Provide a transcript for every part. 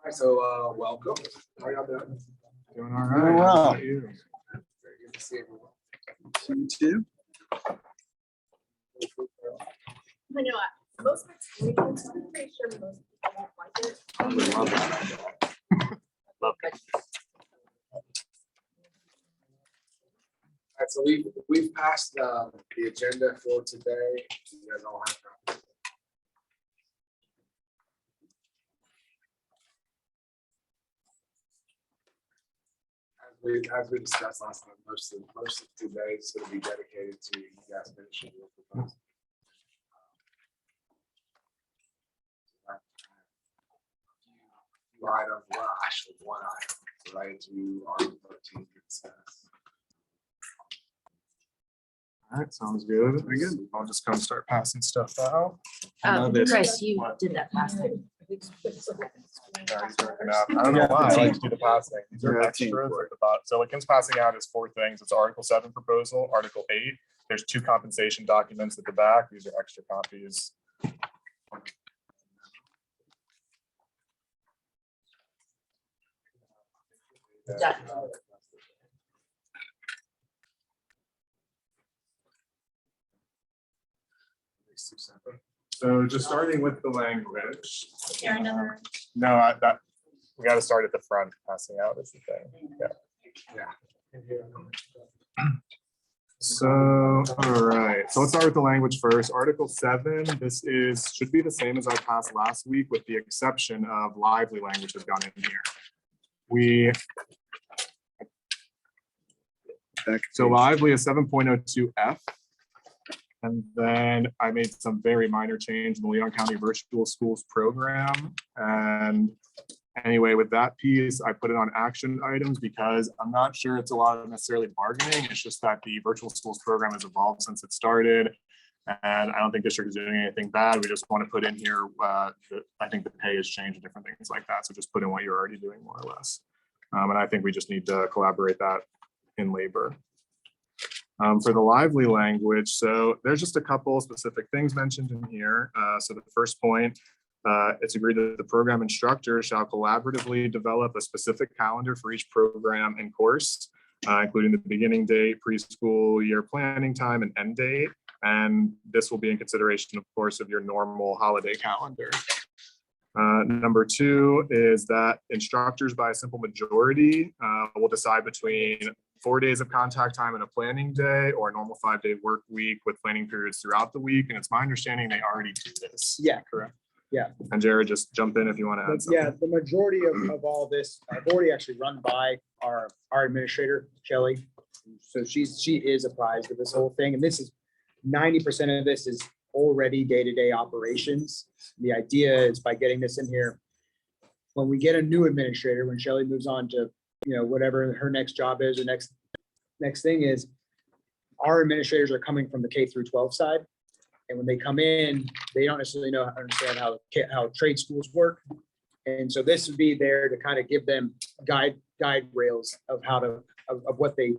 So welcome. How y'all doing? Doing all right. Doing How well. about you? Very good to see everyone. You too. I know, most of it's legal, so I'm pretty sure most people won't like it. I would love that. Love it. All right, so we've passed the agenda for today. You guys all have copies. As we discussed last time, most of today is going to be dedicated to you guys finishing your proposal. Few items, well, actually one item, right, to Article 13 consent. All right, sounds good. Very good. I'll just come start passing stuff out. Chris, you did that last time. Yeah, he's working out. I don't know why I like to do the passing. These are Yeah, extras team at the bottom. So what Kim's passing out is 4 things. It's Article 7 proposal, Article 8. There's 2 compensation documents at the back. These are extra copies. Yeah. So just starting with the language. Is there another? No, we got to start at the front. Passing out is the thing. Yeah. So, all right. So let's start with the language first. Article 7. This should be the same as I passed last week, with the exception of lively language has gone in here. So lively is 7.02F. And then I made some very minor change in the Leon County Virtual Schools program. And anyway, with that piece, I put it on action items because I'm not sure it's a lot of necessarily bargaining. It's just that the virtual schools program has evolved since it started. And I don't think district is doing anything bad. We just want to put in here, I think the pay has changed and different things like that. So just put in what you're already doing more or less. And I think we just need to collaborate that in labor. For the lively language, so there's just a couple specific things mentioned in here. So the first point, it's agreed that the program instructor shall collaboratively develop a specific calendar for each program and course, including the beginning date, preschool year planning time, and end date. And this will be in consideration, of course, of your normal holiday calendar. Number 2 is that instructors by a simple majority will decide between 4 days of contact time and a planning day, or a normal 5-day work week with planning periods throughout the week. And it's my understanding they already do this. Yeah, correct. Yeah. And Jared, just jump in if you want to add something. Yeah, the majority of all this, I've already actually run by our administrator, Shelley. So she is apprised of this whole thing. And this is 90% of this is already day-to-day operations. The idea is by getting this in here, when we get a new administrator, when Shelley moves on to, whatever her next job is or next thing is, our administrators are coming from the K through 12 side. And when they come in, they don't necessarily understand how trade schools work. And so this would be there to kind of give them guide rails of of what they,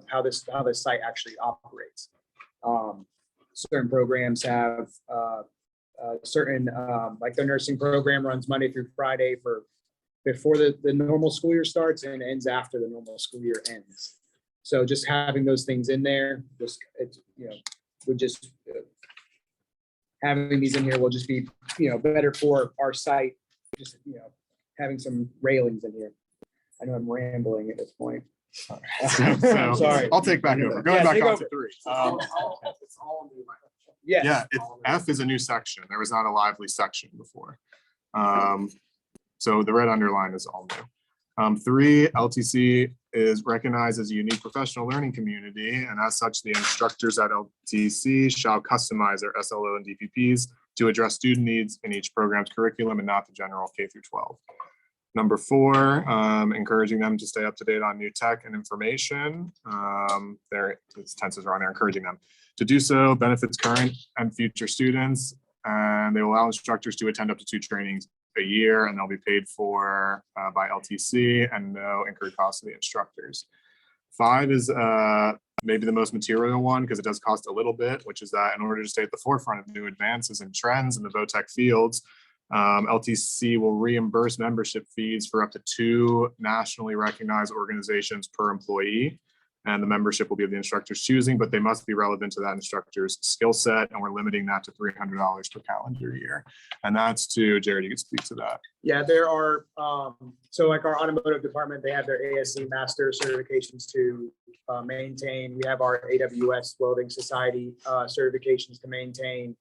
how this site actually operates. Certain programs have certain, like the nursing program runs Monday through Friday before the normal school year starts and ends after the normal school year ends. So just having those things in there, having these in here will just be, better for our site, just, having some railings in here. I know I'm rambling at this point. So Sorry. I'll take back over. Going Yeah, back take on over. to 3. It's all new. Yes. Yeah, F is a new section. There was not a lively section before. So the red underline is all new. 3, LTC is recognized as a unique professional learning community, and as such, the instructors at LTC shall customize their SLO and DPPs to address student needs in each program's curriculum and not the general K through 12. Number 4, encouraging them to stay up to date on new tech and information. Their tenses are on there, encouraging them to do so benefits current and future students, and they will allow instructors to attend up to 2 trainings a year, and they'll be paid for by LTC and no incurred costs to the instructors. 5 is maybe the most material one because it does cost a little bit, which is that in order to stay at the forefront of new advances and trends in the VOTech fields, LTC will reimburse membership fees for up to 2 nationally recognized organizations per employee. And the membership will be of the instructor's choosing, but they must be relevant to that instructor's skill set. And we're limiting that to $300 per calendar year. And that's to Jared, you can speak to that. Yeah, there are, so like our automotive department, they have their ASC master certifications to maintain. We have our AWS Welding Society certifications to maintain.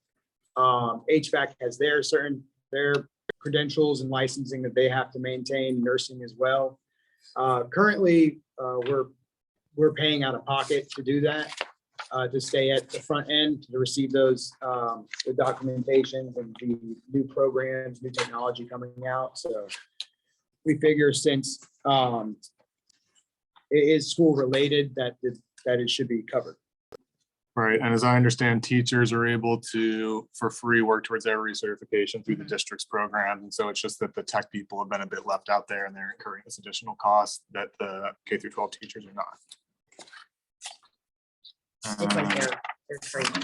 HVAC has their credentials and licensing that they have to maintain, nursing as well. Currently, we're paying out of pocket to do that, to stay at the front end, to receive those, the documentations and the new programs, new technology coming out. So we figure since it is school related, that it should be covered. Right. And as I understand, teachers are able to, for free, work towards their recertification through the district's program. And so it's just that the tech people have been a bit left out there and they're incurring this additional cost that the K through 12 teachers are not. It's like they're training.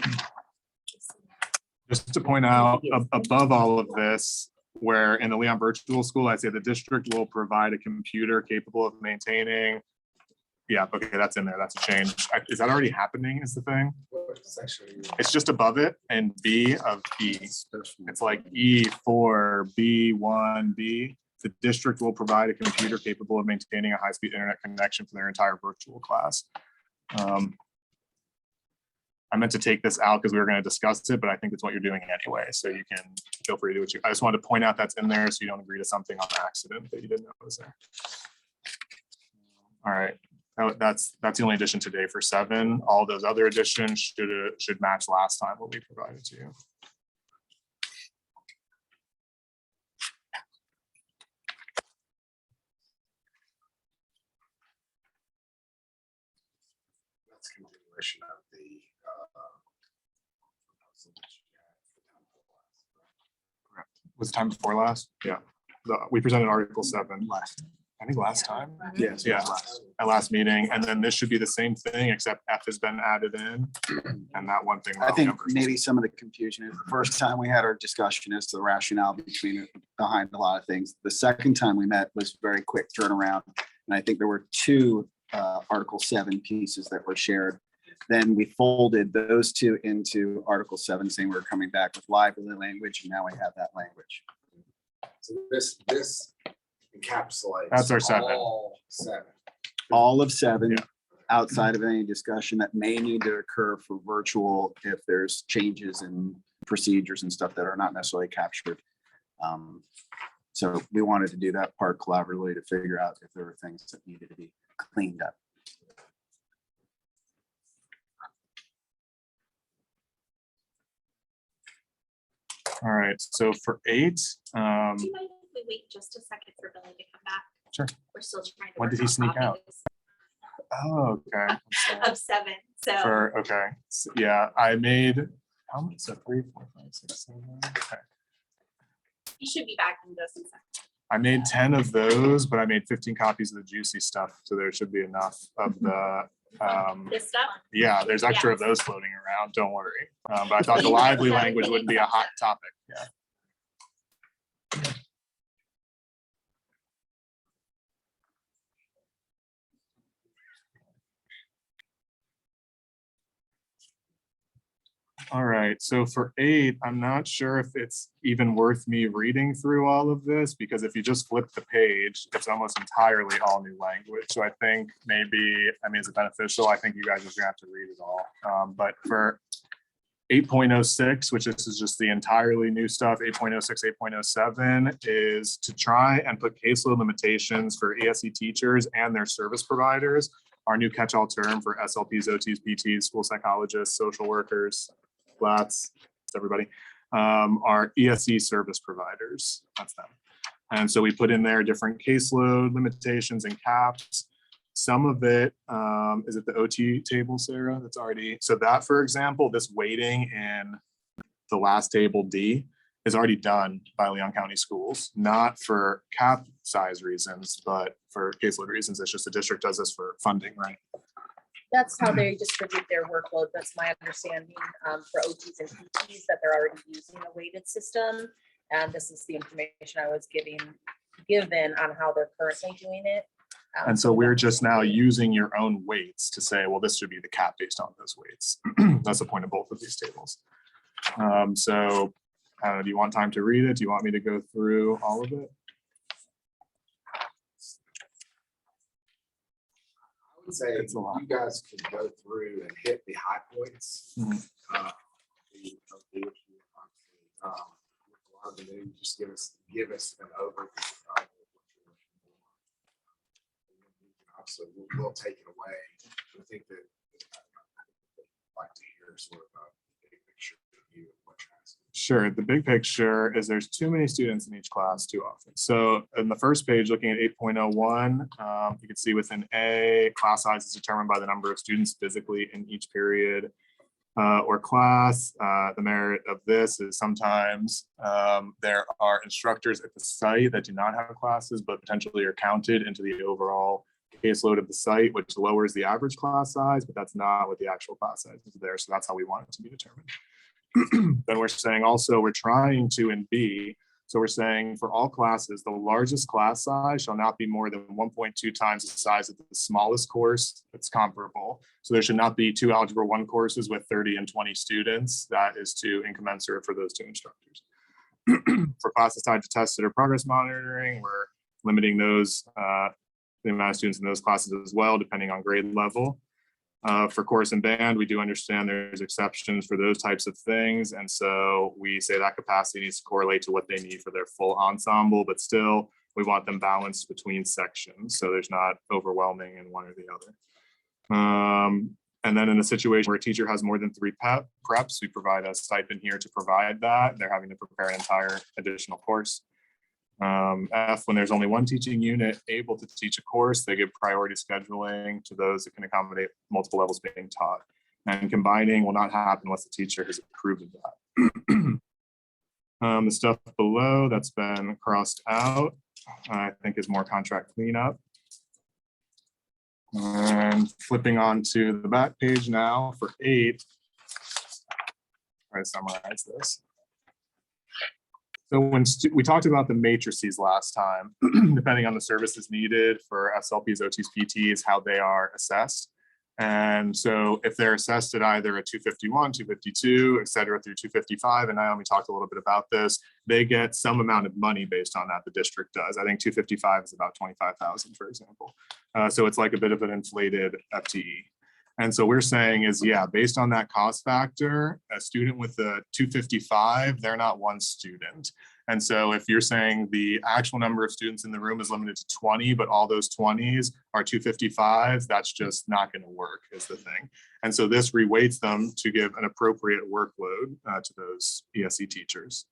Just to point out, above all of this, where in the Leon Virtual School, I say the district will provide a computer capable of maintaining. Yeah, okay, that's in there. That's a change. Is that already happening is the thing? It's just above it and B of E. It's like E4, B1B. The district will provide a computer capable of maintaining a high-speed internet connection for their entire virtual class. I meant to take this out because we were going to discuss it, but I think it's what you're doing anyway. So you can feel free to do what you, I just wanted to point out that's in there so you don't agree to something on accident that you didn't know was there. All right, that's the only addition today for 7. All those other additions should match last time what we provided to you. That's continuation of the Was it time before last? Yeah. We presented Article 7 I think last time. Yes. Yeah, at last meeting. And then this should be the same thing, except F has been added in. And that one thing. I think maybe some of the confusion is the first time we had our discussion as to the rationale behind a lot of things. The second time we met was very quick turnaround. And I think there were 2 Article 7 pieces that were shared. Then we folded those 2 into Article 7, saying we're coming back with lively language, and now we have that language. So this encapsulates. That's our 7. All 7. All of 7, Yeah. outside of any discussion that may need to occur for virtual if there's changes in procedures and stuff that are not necessarily captured. So we wanted to do that part collaboratively to figure out if there were things that needed to be cleaned up. All right, so for 8, Do you mind if we wait just a second for Billy to come back? Sure. We're still trying to. When did work he on sneak out? copies oh, okay. I'm sorry. Of 7, so. Okay, so, yeah, I made, how much, so 3, 4, 5, 6, 7, okay. He should be back in just a second. I made 10 of those, but I made 15 copies of the juicy stuff, so there should be enough of the, This stuff? yeah, there's extra of those floating around, don't worry. But I thought the lively language wouldn't be a hot topic, yeah. All right, so for 8, I'm not sure if it's even worth me reading through all of this, because if you just flip the page, it's almost entirely all new language. So I think maybe, I mean, is it beneficial? I think you guys are gonna have to read it all. But for 8.06, which this is just the entirely new stuff, 8.06, 8.07 is to try and put caseload limitations for ESE teachers and their service providers. Our new catch-all term for SLPs, OTs, PTs, school psychologists, social workers, flats, everybody, are ESE service providers. That's them. And so we put in there different caseload limitations and caps. Some of it, is it the OT table, Sarah? That's already, so that, for example, this weighting in the last table D is already done by Leon County Schools, not for cap size reasons, but for caseload reasons. It's just the district does this for funding, right? That's how they distribute their workload. That's my understanding for OTs and PTs, that they're already using a weighted system. And this is the information I was given on how they're currently doing it. And so we're just now using your own weights to say, well, this should be the cap based on those weights. That's the point of both of these tables. So do you want time to read it? Do you want me to go through all of it? I would say It's a lot. you guys could go through and hit the high points. Mhm. Of the issue, with a lot of the new, just give us an overview. Of what you're looking for. Obviously, we'll take it away. I think that I'd like to hear sort of a big picture view of what you're asking. Sure. The big picture is there's too many students in each class too often. So in the first page, looking at 8.01, you can see within A, class size is determined by the number of students physically in each period or class. The merit of this is sometimes there are instructors at the site that do not have classes, but potentially are counted into the overall caseload of the site, which lowers the average class size, but that's not what the actual class size is there. So that's how we want it to be determined. Then we're saying also we're trying to in B. So we're saying for all classes, the largest class size shall not be more than 1.2 times the size of the smallest course that's comparable. So there should not be 2 Algebra 1 courses with 30 and 20 students. That is too incommensurate for those 2 instructors. For classes tied to tested or progress monitoring, we're limiting those, the amount of students in those classes as well, depending on grade level. For chorus and band, we do understand there's exceptions for those types of things. And so we say that capacity needs to correlate to what they need for their full ensemble, but still we want them balanced between sections. So there's not overwhelming in one or the other. And then in a situation where a teacher has more than 3 preps, we provide a stipend here to provide that. They're having to prepare an entire additional course. F, when there's only 1 teaching unit able to teach a course, they give priority scheduling to those that can accommodate multiple levels being taught. And combining will not happen unless the teacher has approved of that. The stuff below that's been crossed out, I think is more contract cleanup. And flipping on to the back page now for 8. Try to summarize this. So when we talked about the matrices last time, depending on the services needed for SLPs, OTs, PTs, how they are assessed. And so if they're assessed at either a 251, 252, et cetera, through 255, and Naomi talked a little bit about this, they get some amount of money based on that, the district does. I think 255 is about 25,000, for example. So it's like a bit of an inflated FTE. And so we're saying is, yeah, based on that cost factor, a student with a 255, they're not 1 student. And so if you're saying the actual number of students in the room is limited to 20, but all those 20s are 255s, that's just not going to work is the thing. And so this reweights them to give an appropriate workload to those ESE teachers.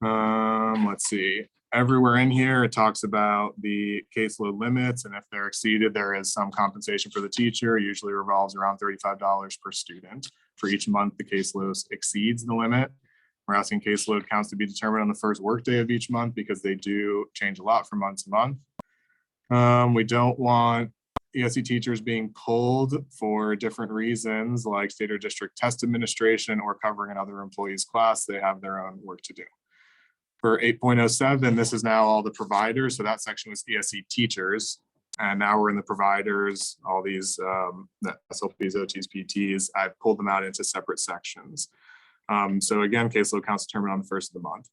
Let's see. Everywhere in here, it talks about the caseload limits, and if they're exceeded, there is some compensation for the teacher. Usually revolves around $35 per student. For each month, the caseload exceeds the limit. We're asking caseload counts to be determined on the first workday of each month because they do change a lot from month to month. We don't want ESE teachers being pulled for different reasons, like state or district test administration or covering another employee's class. They have their own work to do. For 8.07, this is now all the providers. So that section was ESE teachers. And now we're in the providers, all these the SLPs, OTs, PTs. I've pulled them out into separate sections. So again, caseload counts determined on the first of the month.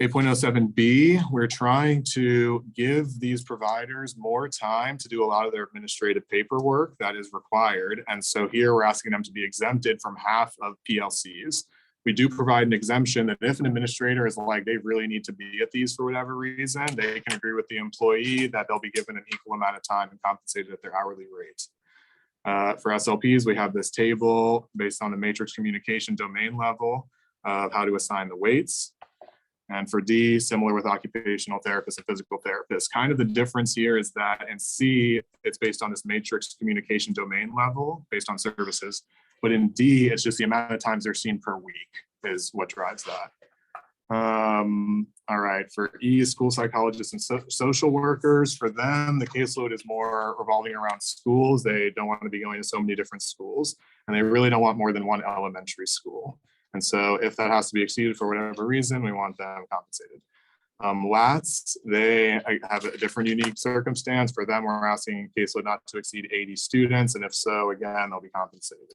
8.07B, we're trying to give these providers more time to do a lot of their administrative paperwork that is required. And so here we're asking them to be exempted from half of PLCs. We do provide an exemption that if an administrator is like, they really need to be at these for whatever reason, they can agree with the employee that they'll be given an equal amount of time and compensated at their hourly rate. For SLPs, we have this table based on the matrix communication domain level of how to assign the weights. And for D, similar with occupational therapists and physical therapists. Kind of the difference here is that in C, it's based on this matrix communication domain level based on services. But in D, it's just the amount of times they're seen per week is what drives that. All right, for E, school psychologists and social workers, for them, the caseload is more revolving around schools. They don't want to be going to so many different schools, and they really don't want more than 1 elementary school. And so if that has to be exceeded for whatever reason, we want them compensated. LATs, they have a different unique circumstance. For them, we're asking caseload not to exceed 80 students. And if so, again, they'll be compensated.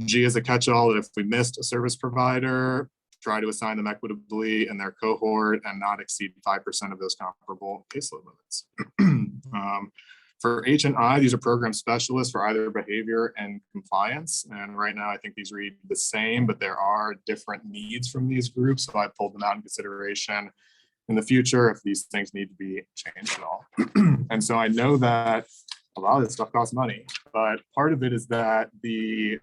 G is a catch-all that if we missed a service provider, try to assign them equitably in their cohort and not exceed 5% of those comparable caseload limits. For H and I, these are program specialists for either behavior and compliance. And right now, I think these read the same, but there are different needs from these groups. So I pulled them out in consideration in the future if these things need to be changed at all. And so I know that a lot of this stuff costs money, but part of it is that the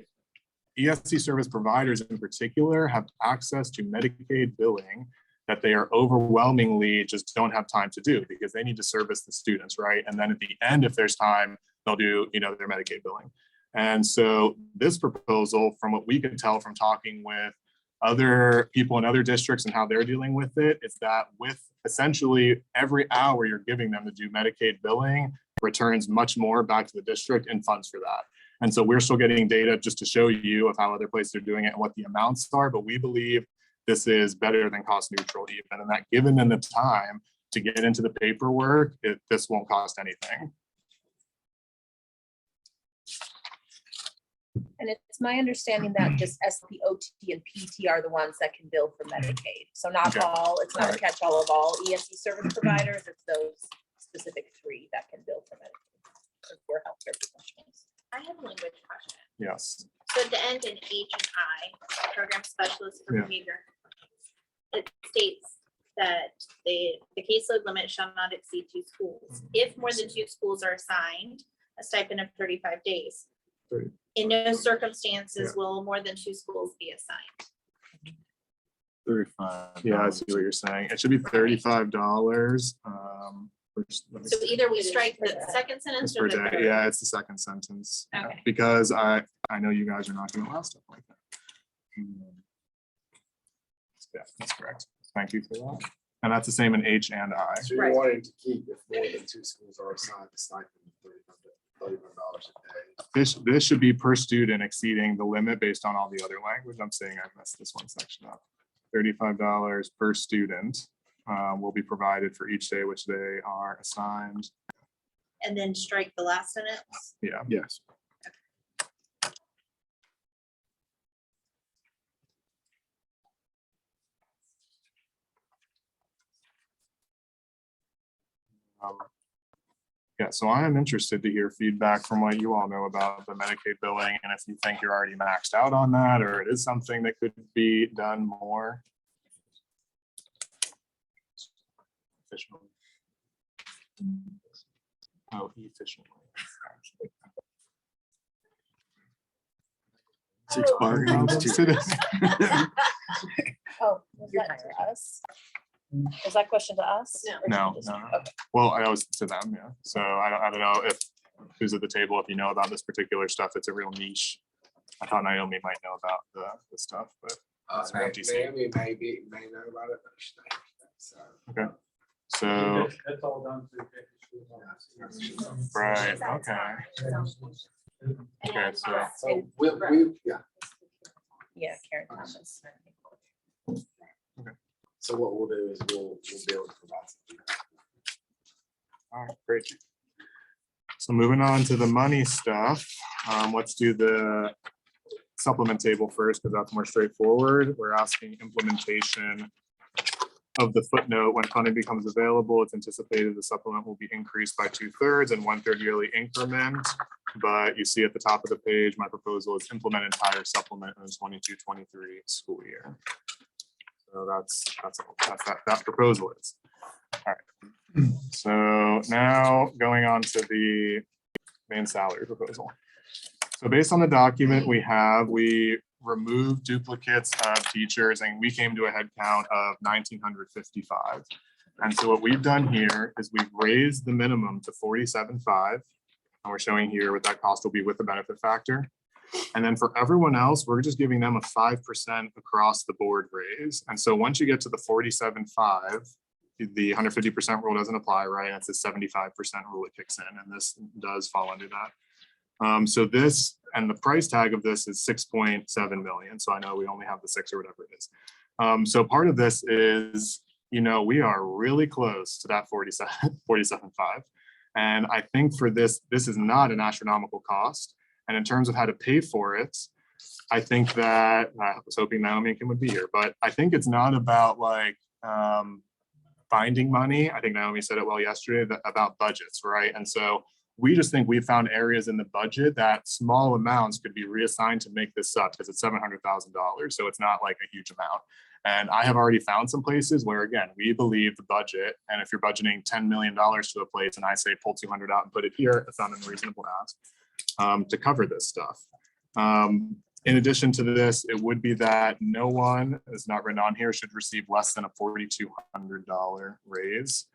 ESC service providers in particular have access to Medicaid billing that they are overwhelmingly just don't have time to do because they need to service the students, right? And then at the end, if there's time, they'll do, their Medicaid billing. And so this proposal, from what we could tell from talking with other people in other districts and how they're dealing with it, is that with essentially every hour you're giving them to do Medicaid billing returns much more back to the district and funds for that. And so we're still getting data just to show you of how other places are doing it and what the amounts are, but we believe this is better than cost neutral even, and that given them the time to get into the paperwork, this won't cost anything. And it's my understanding that just SPOT and PT are the ones that can bill for Medicaid. So not Okay. all, it's not a Alright. catch-all of all ESC service providers, it's those specific 3 that can bill for Medicaid. For healthcare professionals. I have a language question. Yes. So at the end in H and I, program specialist for Yeah. behavior, it states that the caseload limit shall not exceed 2 schools. If more than 2 schools are assigned, a stipend of 35 days. 30. In no circumstances Yeah. will more than 2 schools be assigned. 35. Yeah, I see what you're saying. It should be $35. Let me So see. either we strike the second It's sentence per or the day. third. Yeah, it's the second sentence. Yeah, Okay. because I know you guys are not going to allow stuff like that. Yeah, that's correct. Thank you for that. And that's the same in H and I. So you're Right. wanting to keep if more than 2 schools are assigned a stipend of $35 a day. This should be per student exceeding the limit based on all the other language. I'm saying I messed this one section up. $35 per student will be provided for each day which they are assigned. And then strike the last sentence. Yeah. Yes. Yeah, so I am interested to hear feedback from what you all know about the Medicaid billing and if you think you're already maxed out on that or it is something that could be done more. Efficiently. Oh, efficiently. Six bargaining. Oh, was that to us? Was that question to us? No. or to No, the district? no. Okay. Well, I was to them, yeah. So I don't know if who's at the table, if you know about this particular stuff, it's a real niche. I thought Naomi might know about the stuff, but That's an empty seat. Naomi may know about it, but she's not here today, so. so, That's all done through. right, She's outside. okay, And, so- So we, yeah, Yeah, Karen Thomas. so what we'll do is we'll be able to provide some feedback. all right, great. So moving on to the money stuff, let's do the supplement table first, because that's more straightforward. We're asking implementation of the footnote. When funding becomes available, it's anticipated the supplement will be increased by 2/3 and 1/3 yearly increment. But you see at the top of the page, my proposal is implement entire supplement in the 22-23 school year. So that's that proposal is. All right. So now going on to the main salary proposal. So based on the document we removed duplicates of teachers and we came to a head count of 1,955. And so what we've done here is we've raised the minimum to 47.5. And we're showing here what that cost will be with the benefit factor. And then for everyone else, we're just giving them a 5% across the board raise. And so once you get to the 47.5, the 150% rule doesn't apply, right? It's a 75% rule that kicks in, and this does fall under that. So this, and the price tag of this is 6.7 million. So I know we only have the 6 or whatever it is. So part of this is, we are really close to that 47.5. And I think for this is not an astronomical cost. And in terms of how to pay for it, I think that I was hoping Naomi and Kim would be here, but I think it's not about finding money. I think Naomi said it well yesterday about budgets, right? And so we just think we've found areas in the budget that small amounts could be reassigned to make this up because it's $700,000. So it's not like a huge amount. And I have already found some places where, again, we believe the budget, and if you're budgeting $10 million to a place and I say pull 200 out and put it here, it's not unreasonable to ask to cover this stuff. In addition to this, it would be that no one, it's not written on here, should receive less than a $4,200 raise.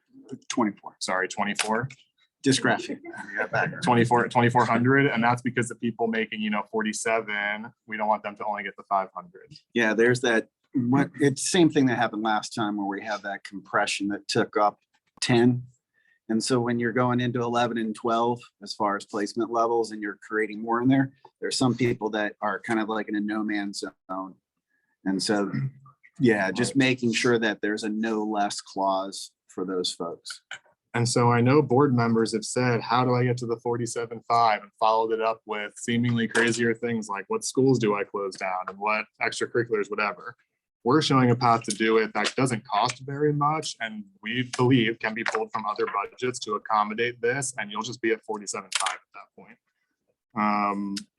24. Sorry, 24. Dysgraphia. 2,400, and that's because the people making 47, we don't want them to only get the 500. Yeah, there's that. It's the same thing that happened last time where we had that compression that took up 10. And so when you're going into 11 and 12, as far as placement levels, and you're creating more in there, there's some people that are kind of like in a no man's zone. And so, yeah, just making sure that there's a no less clause for those folks. And so I know board members have said, how do I get to the 47.5, and followed it up with seemingly crazier things like what schools do I close down and what extracurriculars, whatever. We're showing a path to do it that doesn't cost very much, and we believe can be pulled from other budgets to accommodate this, and you'll just be at 47.5 at that point.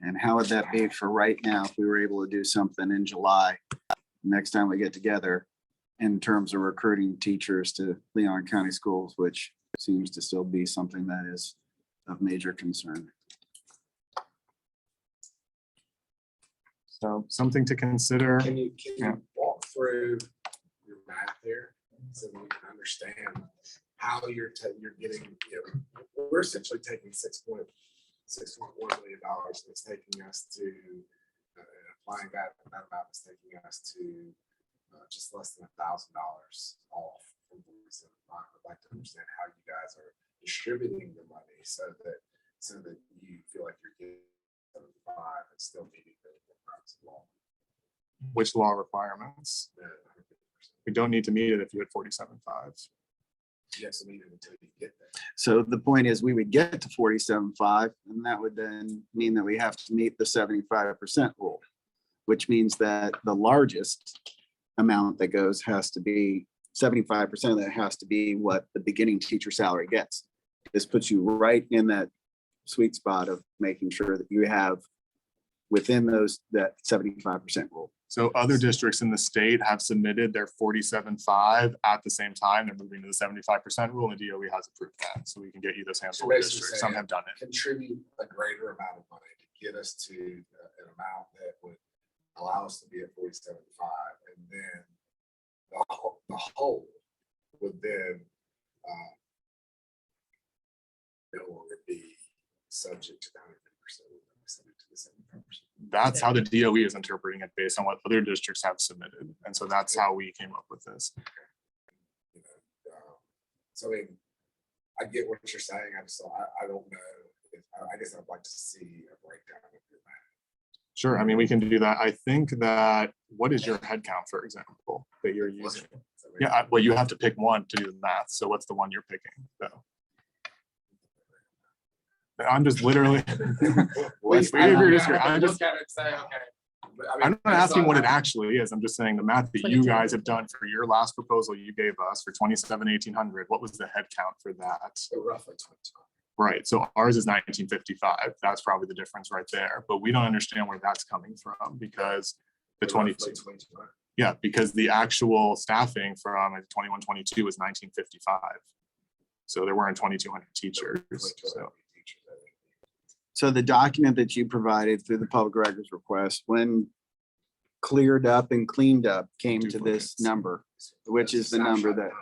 And how would that be for right now if we were able to do something in July, next time we get together, in terms of recruiting teachers to Leon County schools, which seems to still be something that is of major concern. So something to consider. Can you Yeah. walk through your math there so we can understand how you're getting, we're essentially taking $6.1 million and it's taking us to, applying that amount is taking us to just less than $1,000 off from 47.5. I'd like to understand how you guys are distributing the money so that you feel like you're getting 75 and still meeting the requirements of law. Which law requirements? We don't need to meet it if you had 47.5. Yes, I mean, until you get there. So the point is, we would get to 47.5, and that would then mean that we have to meet the 75% rule, which means that the largest amount that goes has to be 75% of that has to be what the beginning teacher salary gets. This puts you right in that sweet spot of making sure that you have within that 75% rule. So other districts in the state have submitted their 47.5 at the same time. They're moving to the 75% rule, and the DOE has approved that. So we can get you this handful of basically districts. Some saying have done it. Contribute a greater amount of money to get us to an amount that would allow us to be at 47.5, and then the whole would then no longer be subject to the 100%, subject to the 75%. That's how the DOE is interpreting it based on what other districts have submitted. And so that's how we came up with this. So I mean, I get what you're saying. I don't know. I guess I'd like to see a breakdown of your math. Sure. I mean, we can do that. I think that, what is your head count, for example, that you're using? Yeah, well, you have to pick one to do the math. So what's the one you're picking, though? I'm just literally. I'm not asking what it actually is. I'm just saying the math that you guys have done for your last proposal you gave us for 27,1800. What was the head count for that? So roughly 22. Right. So ours is 1955. That's probably the difference right there. But we don't understand where that's coming from because the 22. Yeah, because the actual staffing from 21, 22 was 1955. So there weren't 2,200 teachers. So the document that you provided through the public records request, when cleared up and cleaned up, came to this number, which is the number that,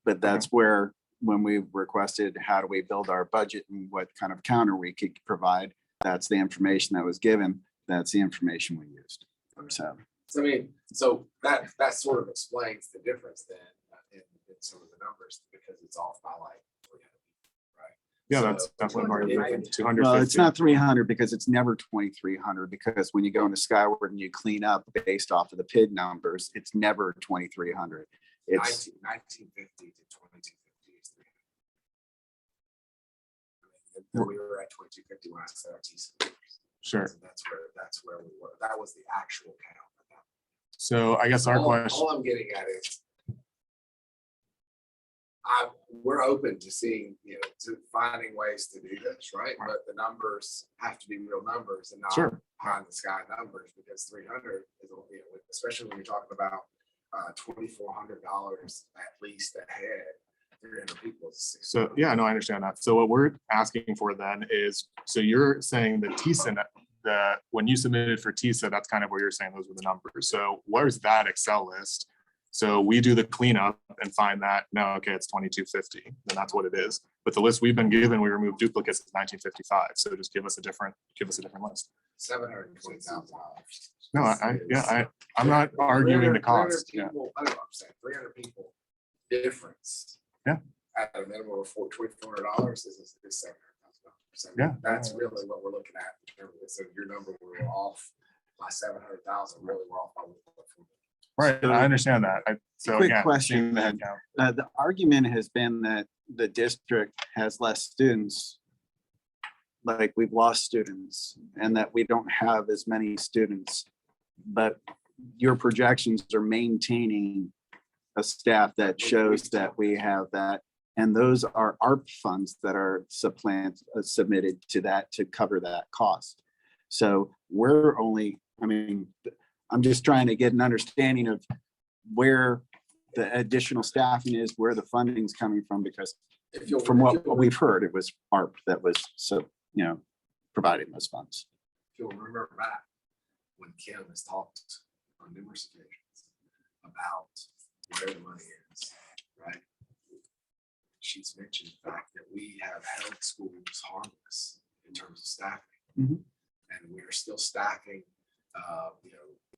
but that's where, when we requested, how do we build our budget and what kind of counter we could provide, that's the information that was given. That's the information we used. So I mean, so that sort of explains the difference then in some of the numbers, because it's off by like 300, right? Yeah, that's definitely part of the 250. Well, it's not 300 because it's never 2,300 because when you go into Skyward and you clean up based off of the PID numbers, it's never 2,300. It's 1950 to 2250 is 300. And then we were at 2250 when I said our TC. Sure. So that's where we were. That was the actual count. So I guess our question, All I'm getting at is we're open to seeing, to finding ways to do this, right? But the numbers have to be real numbers and not Sure. pie in the sky numbers, because 300 is, especially when you're talking about $2,400 at least a head, 300 people. so yeah, no, I understand that. So what we're asking for then is, so you're saying the TISA, when you submitted for TISA, that's kind of where you're saying those were the numbers. So where's that Excel list? So we do the cleanup and find that, no, okay, it's 2250, then that's what it is. But the list we've been given, we remove duplicates is 1955. So just give us a different list. $720,000. No, I'm not arguing the cost. Yeah. I'm saying 300 people difference. Yeah. At a minimum of $2,400 is $700,000. So Yeah. that's really what we're looking at in terms of this. So your number, we were off by 700,000, really we're off by 1.4. Right, So- I understand that. So Quick again, question seeing the then. headcount. The argument has been that the district has less students. Like we've lost students and that we don't have as many students. But your projections are maintaining a staff that shows that we have that. And those are ARP funds that are submitted to that to cover that cost. So we're only, I'm just trying to get an understanding of where the additional staffing is, where the funding is coming from, because from what we've heard, it was ARP that was providing those funds. If you'll remember back when Kim has talked on numerous occasions about where the money is, right? She's mentioned the fact that we have held schools harmless in terms of staffing. Mhm. And we are still staffing,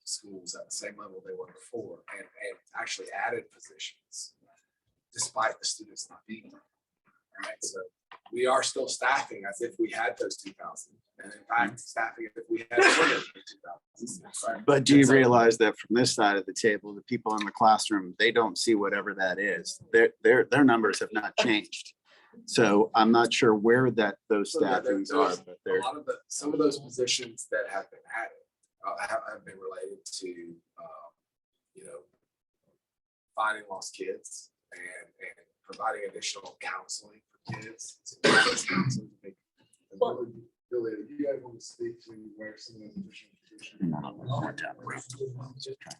schools at the same level they were before, and actually added positions despite the students not being there. All right, so we are still staffing as if we had those 2,000, and in fact, staffing as if we had 2,000. But do you realize that from this side of the table, the people in the classroom, they don't see whatever that is. Their numbers have not changed. So I'm not sure where those So, yeah, staffings are, but they're. Some of those positions that have been added have been related to, finding lost kids and providing additional counseling for kids. Well- Billy, do you guys want to speak to where some of those additional positions?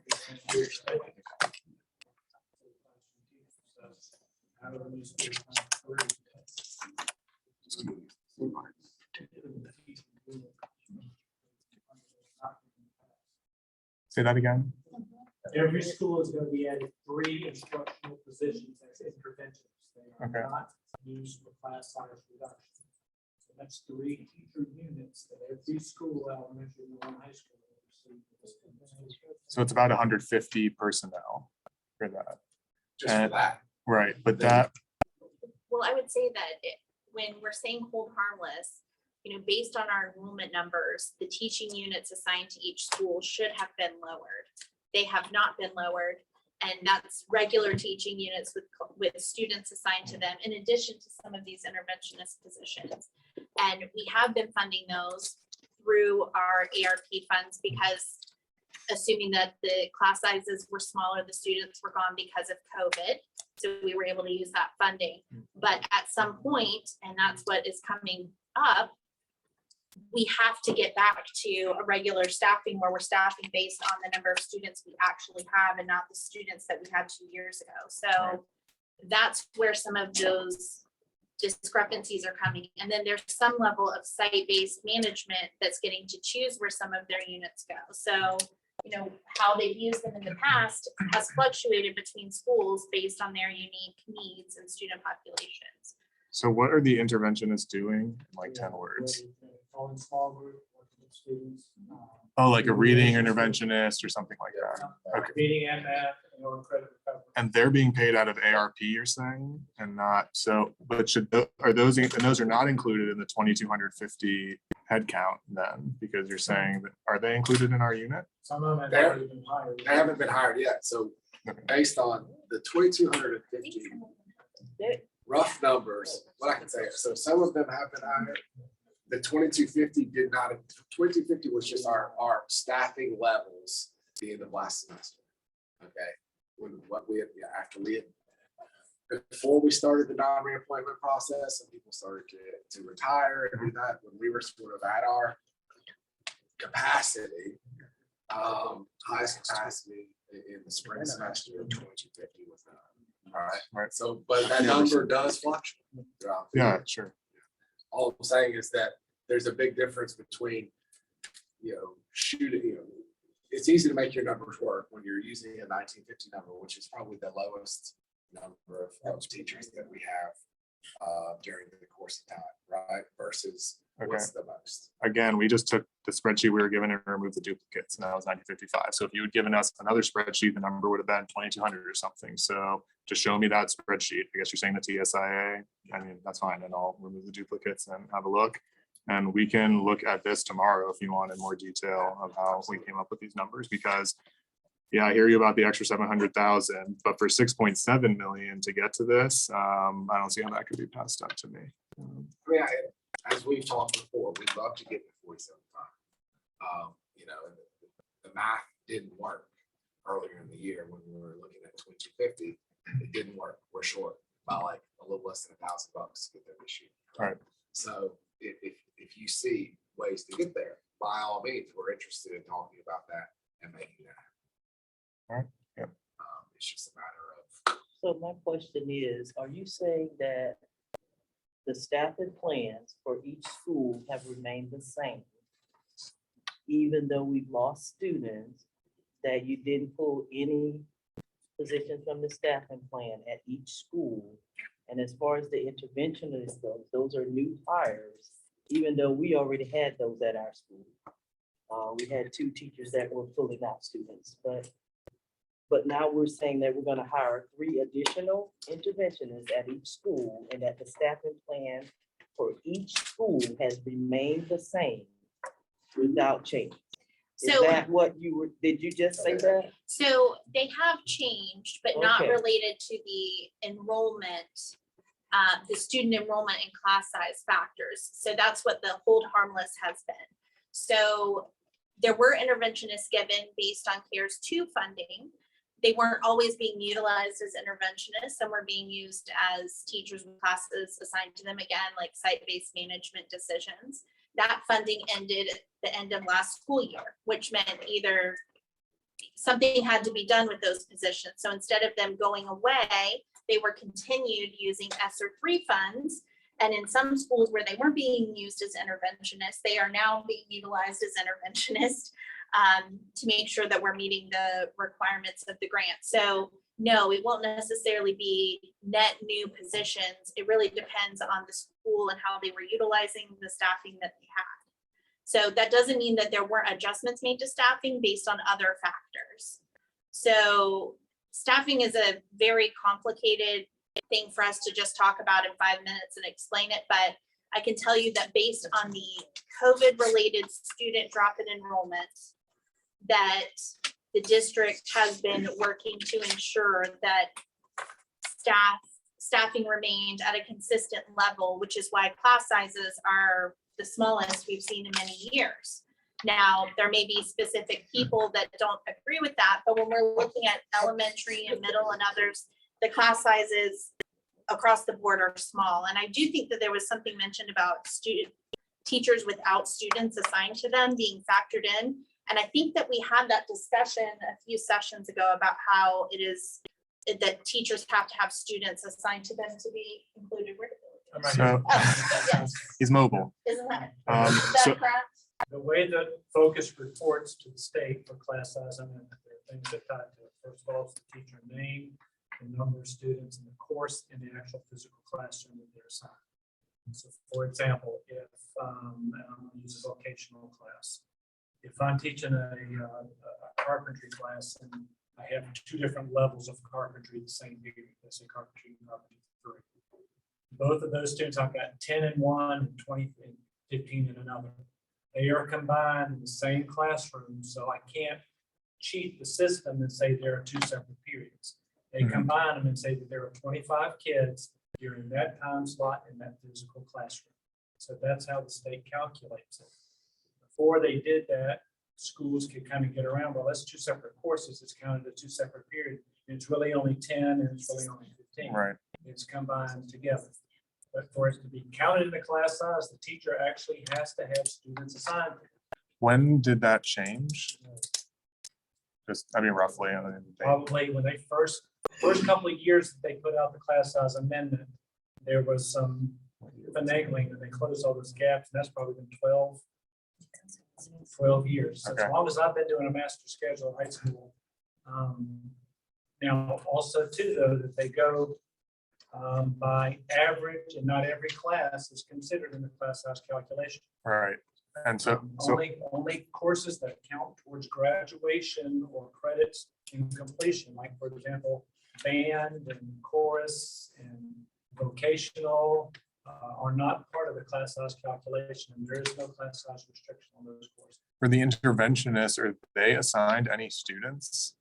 Say that again. Every school is gonna be added 3 instructional positions as interventionists. They are Okay. not used for class size reduction. So that's 3 teacher units that every school, elementary and one high school. will receive. So it's about 150 personnel for that. Just for that. Right, but that, Well, I would say that when we're saying hold harmless, based on our enrollment numbers, the teaching units assigned to each school should have been lowered. They have not been lowered, and that's regular teaching units with students assigned to them, in addition to some of these interventionist positions. And we have been funding those through our ARP funds, because assuming that the class sizes were smaller, the students were gone because of COVID. So we were able to use that funding. But at some point, and that's what is coming up, we have to get back to a regular staffing where we're staffing based on the number of students we actually have and not the students that we had 2 years ago. So that's where some of those discrepancies are coming. And then there's some level of site-based management that's getting to choose where some of their units go. So, how they've used them in the past has fluctuated between schools based on their unique needs and student populations. so what are the interventionists doing in like 10 words? Calling small group, working with students. Oh, like a reading interventionist or something like that. Okay. Reading and math or credit recovery. And they're being paid out of ARP, you're saying, and not, so, but are those, and those are not included in the 2,250 head count then? Because you're saying, that are they included in our unit? Some of them have They're- already been hired. They haven't been hired yet, so based on the 2,250 rough numbers, what I can say, so some of them have been hired. The 2,250 did not, 2,250 was just our staffing levels at the end of last semester. Okay, what we had, after we had, before we started the non-reappointment process and people started to retire and do that, when we were sort of at our capacity, highest capacity in the spring semester of 2,250 was that. All right, Right. so, but that number does fluctuate throughout the Yeah, year. sure. All I'm saying is that there's a big difference between, shooting, it's easy to make your numbers work when you're using a 1950 number, which is probably the lowest number of teachers that we have during the course of time, right? Versus what's the most. Again, we just took the spreadsheet we were given and removed the duplicates, and that was 1955. So if you had given us another spreadsheet, the number would have been 2,200 or something. So just show me that spreadsheet. I guess you're saying the TSIA. I mean, that's fine, and I'll remove the duplicates and have a look. And we can look at this tomorrow if you want in more detail of how we came up with these numbers, because yeah, I hear you about the extra 700,000, but for 6.7 million to get to this, I don't see how that could be passed up to me. I mean, as we've talked before, we'd love to get to 47.5. The math didn't work earlier in the year when we were looking at 2,250. It didn't work. We're short by like a little less than $1,000 to get there this year. Right. So if you see ways to get there, by all means, we're interested in talking about that and making that happen. All right. Yep. It's just a matter of. So my question is, are you saying that the staffing plans for each school have remained the same? Even though we've lost students, that you didn't pull any positions from the staffing plan at each school? And as far as the interventionists go, those are new hires, even though we already had those at our school. We had 2 teachers that were pulling out students, but now we're saying that we're gonna hire 3 additional interventionists at each school, and that the staffing plan for each school has remained the same without change. Is So- that what you were, did you just say that? So they have changed, but not Okay. related to the enrollment, the student enrollment and class size factors. So that's what the hold harmless has been. So there were interventionists given based on CARES 2 funding. They weren't always being utilized as interventionists. Some were being used as teachers with classes assigned to them, again, like site-based management decisions. That funding ended at the end of last school year, which meant either something had to be done with those positions. So instead of them going away, they were continued using ESSER 3 funds. And in some schools where they weren't being used as interventionists, they are now being utilized as interventionists to make sure that we're meeting the requirements of the grant. So no, it won't necessarily be net new positions. It really depends on the school and how they were utilizing the staffing that they had. So that doesn't mean that there weren't adjustments made to staffing based on other factors. So staffing is a very complicated thing for us to just talk about in 5 minutes and explain it, but I can tell you that based on the COVID-related student drop in enrollment, that the district has been working to ensure that staffing remained at a consistent level, which is why class sizes are the smallest we've seen in many years. Now, there may be specific people that don't agree with that, but when we're looking at elementary and middle and others, the class sizes across the board are small. And I do think that there was something mentioned about teachers without students assigned to them being factored in. And I think that we had that discussion a few sessions ago about how it is that teachers have to have students assigned to them to be included. Where did it go? So Oh, yes, he's mobile. isn't that, Um, is that so correct? The way that Focus reports to the state for class size, I mean, there are things that tie to it. First of all, it's the teacher name, the number of students in the course, and the actual physical classroom that they're assigned. So for example, if I'm gonna use a vocational class, if I'm teaching a carpentry class and I have two different levels of carpentry, the same period, let's say carpentry and carpentry 3. Both of those students, I've got 10 in one and 20 and 15 in another. They are combined in the same classroom, so I can't cheat the system and say there are 2 separate periods. They combine them and say that there are 25 kids during that time slot in that physical classroom. So that's how the state calculates it. Before they did that, schools could kind of get around, well, that's 2 separate courses. It's counted as 2 separate periods. It's really only 10 and it's really only 15. Right. It's combined together. But for it to be counted in the class size, the teacher actually has to have students assigned. When did that change? Just, I mean, roughly. I don't even think. Probably when they first couple of years that they put out the class size amendment, there was some finagling and they closed all those gaps. And that's probably been 12 years. So Okay. as long as I've been doing a master schedule in high school. Now, also too, though, that they go by average and not every class is considered in the class size calculation. Right. And so, Only courses that count towards graduation or credits in completion, like for example, band and chorus and vocational are not part of the class size calculation. And there is no class size restriction on those courses. for the interventionists, are they assigned any students?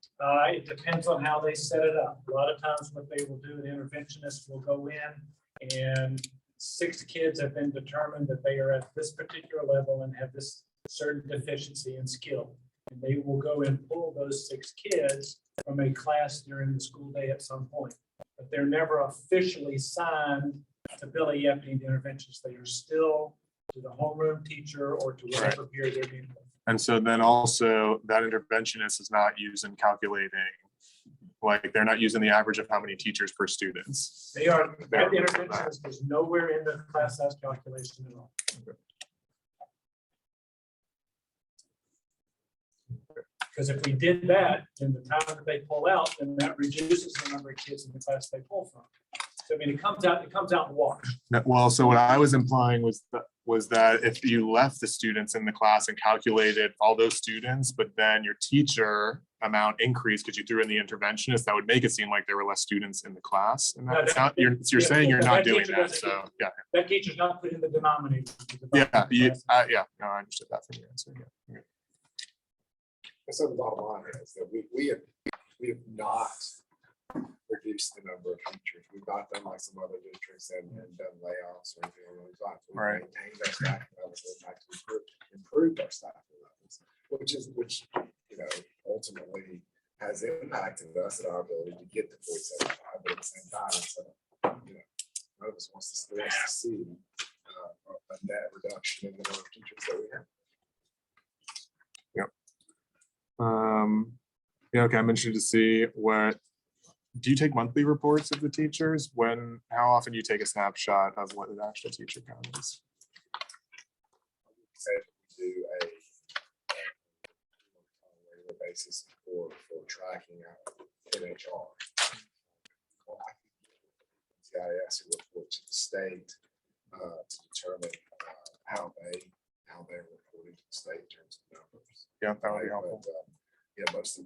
It depends on how they set it up. A lot of times what they will do, the interventionist will go in and 6 kids have been determined that they are at this particular level and have this certain deficiency and skill. And they will go and pull those 6 kids from a class during the school day at some point. But they're never officially signed to Billy Epting, the interventionist. They are still to the homeroom teacher or to whatever period they're being. And so then also that interventionist is not using calculating, like they're not using the average of how many teachers per students. They are, that interventionist is nowhere in the class size calculation at all. Because if we did that, then the time that they pull out, then that reduces the number of kids in the class they pull from. So I mean, it comes out in wash. Well, so what I was implying was that if you left the students in the class and calculated all those students, but then your teacher amount increased because you threw in the interventionist, that would make it seem like there were less students in the class. And that's not, you're saying you're not doing that, so, yeah. That teacher's not put in the denominator. Yeah, yeah, no, I understood that from your answer, yeah. So the bottom line is that we have not reduced the number of teachers. We've not done like some other districts and done layoffs or anything along those lines. We've Right. maintained our staff levels, in fact, improved our staff levels, which ultimately has impacted us and our ability to get to 0.75, but at the same time, it's none of us wants to see a net reduction in the number of teachers that we have. Yeah, okay, I'm interested to see do you take monthly reports of the teachers? How often do you take a snapshot of what the actual teacher count is? Said we do a regular basis for tracking out NHR. CIS report to the state to determine how they're reporting to the state in terms of numbers. Yeah, that would be Right, helpful. but, yeah, most of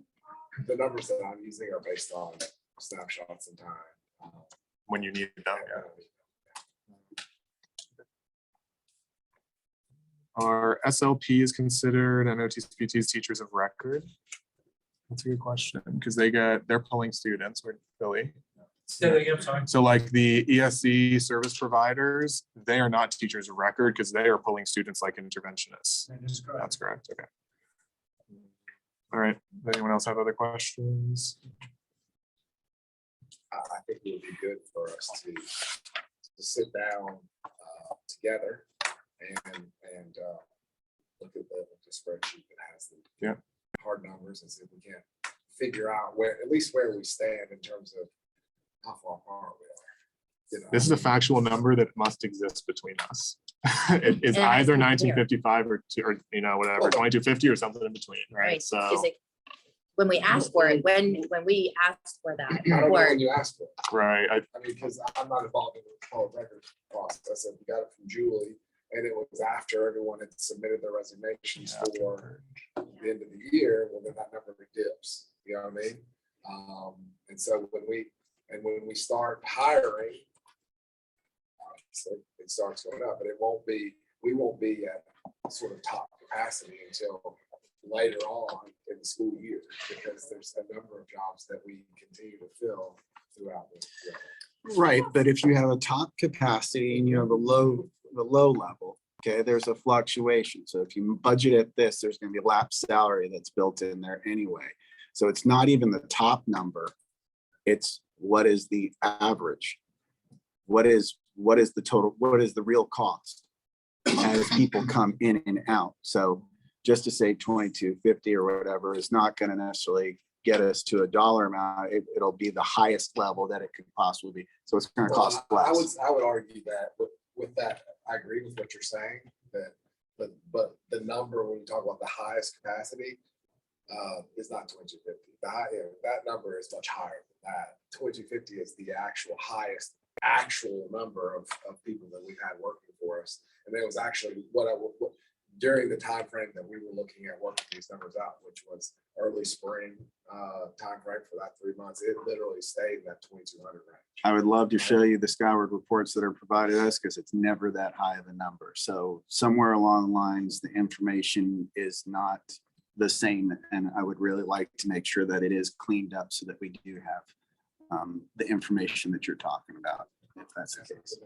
the numbers that I'm using are based on snapshots in time. When you need them, yeah. Are SLPs considered NOTCPT's teachers of record? That's a good question, because they're pulling students, with Billy. Say that again, I'm sorry. So like the ESC service providers, they are not teachers of record because they are pulling students like interventionists. That is correct. That's correct, okay. All right, does anyone else have other questions? I think it would be good for us to sit down together and look at the spreadsheet that has the hard numbers and see if we can figure out at least where we stand in terms of how far apart we are. This is a factual number that must exist between us. It is And I either think here. 1955 or whatever, 2250 or something in between, right? Right, So, is it, when we asked for it, when we asked for that, I don't know or, when you asked for it. right, I mean, because I'm not involved in the public record process. If we got it from Julie and it was after everyone had submitted their resignations for the end of the year, well, then that number dips, you know what I mean? And so when we start hiring, obviously, it starts going up, but we won't be at sort of top capacity until later on in the school year, because there's a number of jobs that we continue to fill throughout the year. Right, but if you have a top capacity and you have a low level, okay, there's a fluctuation. So if you budget at this, there's gonna be a lapse salary that's built in there anyway. So it's not even the top number. It's what is the average? What is the total, what is the real cost as people come in and out? So just to say 2250 or whatever is not gonna necessarily get us to a dollar amount. It'll be the highest level that it could possibly be. So it's gonna Well, cost I less. would argue that with that, I agree with what you're saying, that, but the number, when you talk about the highest capacity, is not 2250. That number is much higher than that. 2250 is the actual highest actual number of people that we've had working for us. And it was actually what during the time frame that we were looking at working these numbers out, which was early spring time frame for that 3 months, it literally stayed in that 2200 range. I would love to show you the Skyward reports that are provided us because it's never that high of a number. So somewhere along the lines, the information is not the same. And I would really like to make sure that it is cleaned up so that we do have the information that you're talking about, if that's the case.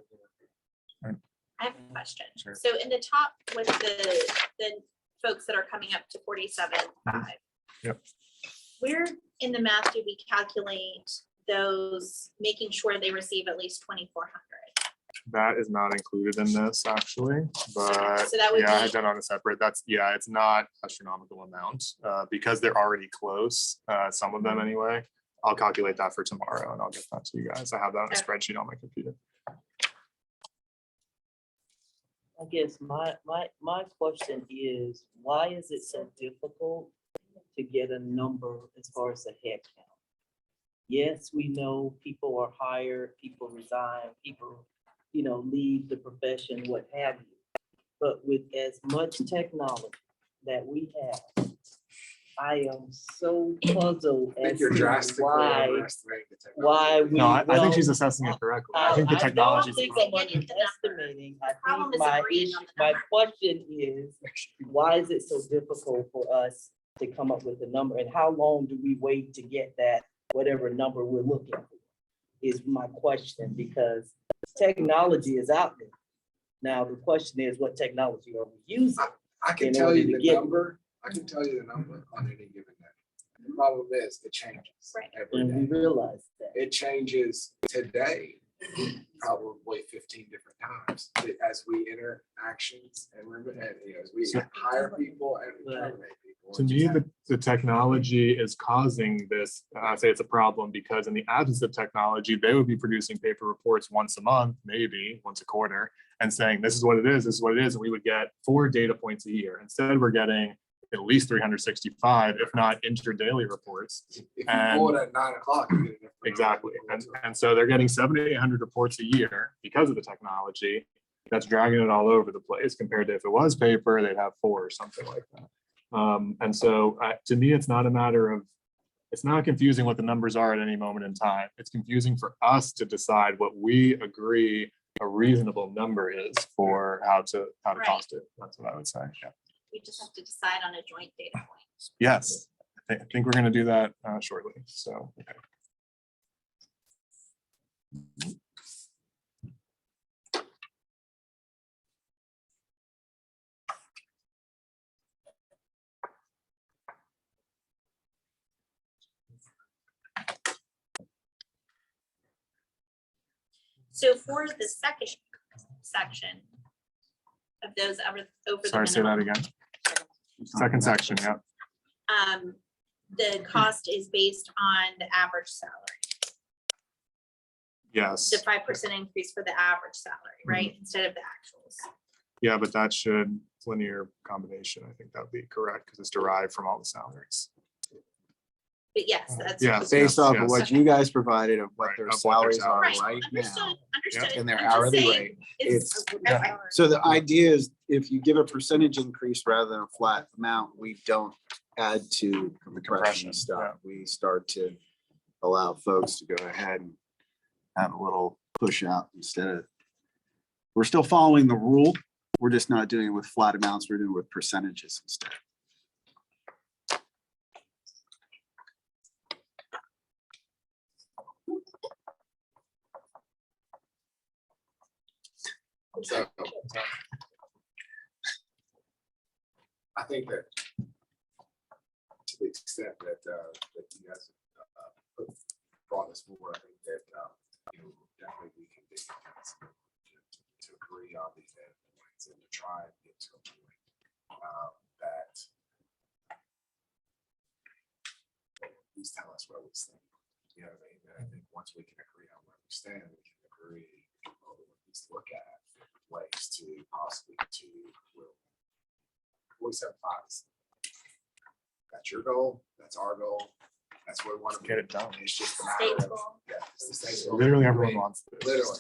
I have a question. Sure. So in the top with the folks that are coming up to 47.5. Yep. Where in the math do we calculate those, making sure they receive at least 2,400? That is not included in this actually, but So that would yeah, I be- had done on a separate, it's not astronomical amount, because they're already close, some of them anyway. I'll calculate that for tomorrow and I'll get that to you guys. I have that on a Okay. spreadsheet on my computer. I guess my question is, why is it so difficult to get a number as far as the head count? Yes, we know people are hired, people resign, people, leave the profession, what have you. But with as much technology that we have, I am so puzzled I think as you're to drastically why overestimating the technology. why we. No, I well, think she's assessing it correctly. I think the don't technology. think fine. I'm underestimating. I problem think is my agreeing issue, on the my number. question is, why is it so difficult for us to come up with a number? And how long do we wait to get that, whatever number we're looking for? Is my question, because technology is out there. Now, the question is, what technology are we using? I can in tell order you to the get- number, on any given day. The problem is it changes Right. every And we day. realize that. It changes today, probably 15 different times as we enter actions and as we So- hire people and Right. terminate people. To me, the technology is causing this. I say it's a problem because in the absence of technology, they would be producing paper reports once a month, maybe once a quarter, and saying, this is what it is, this is what it is. And we would get 4 data points a year. Instead, we're getting at least 365, if not inter-daily reports. If you pull it at 9 o'clock. you get a different Exactly. number. And so they're getting 700 to 800 reports a year because of the technology. That's dragging it all over the place compared to if it was paper, they'd have 4 or something like that. And so to me, it's not a matter of, it's not confusing what the numbers are at any moment in time. It's confusing for us to decide what we agree a reasonable number is for how to Right. cost it. That's what I would say. Yeah. We just have to decide on a joint data point. Yes, I think we're going to do that shortly. So. Okay. So for the second section of those over the Sorry, say that minimum, again. Second section, yeah. The cost is based on the average salary, Yes. the 5% increase for the average salary, right? Instead of the actuals. Yeah, but that should linear combination. I think that would be correct because it's derived from all the salaries. But yes, that's. Yes, Based off yes. of what you guys provided of what Right, their of what their salaries are salaries Right, right understood, now. understood. And their I'm just hourly saying, rate, it's- Yeah. So the idea is if you give a percentage increase rather than a flat amount, we don't add to compression yeah. stuff. We start to allow folks to go ahead and have a little push out instead of, we're still following the rule. We're just not doing it with flat amounts. We're doing it with percentages instead. So I think that to the extent that that you guys brought us forward, I think that definitely we can dig to agree on these endpoints and to try and get to a point that at least tell us where we stand. You know what I mean? And I think once we can agree on where we stand, we can agree, or at least look at ways to possibly to will. 47.5. That's your goal. That's our goal. That's what we want to Get it done. It's just a matter of, Stateful. yeah, it's the state goal. Literally I everyone mean, wants this. Literally,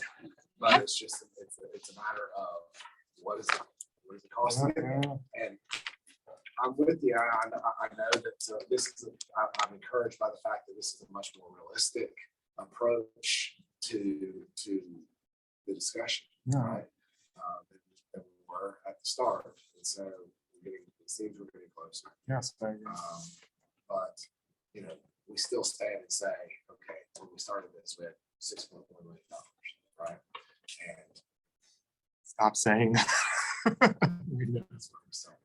but it's just, it's a matter of what is it cost? And I'm with you. I know that this is, I'm encouraged by the fact that this is a much more realistic approach to the discussion, Yeah. right? Than we were at the start. And so it seems we're getting closer. Yes, I agree. But, we still stand and say, okay, when we started this, we had $6.1 million, right? And Stop saying. that. that's what I'm saying.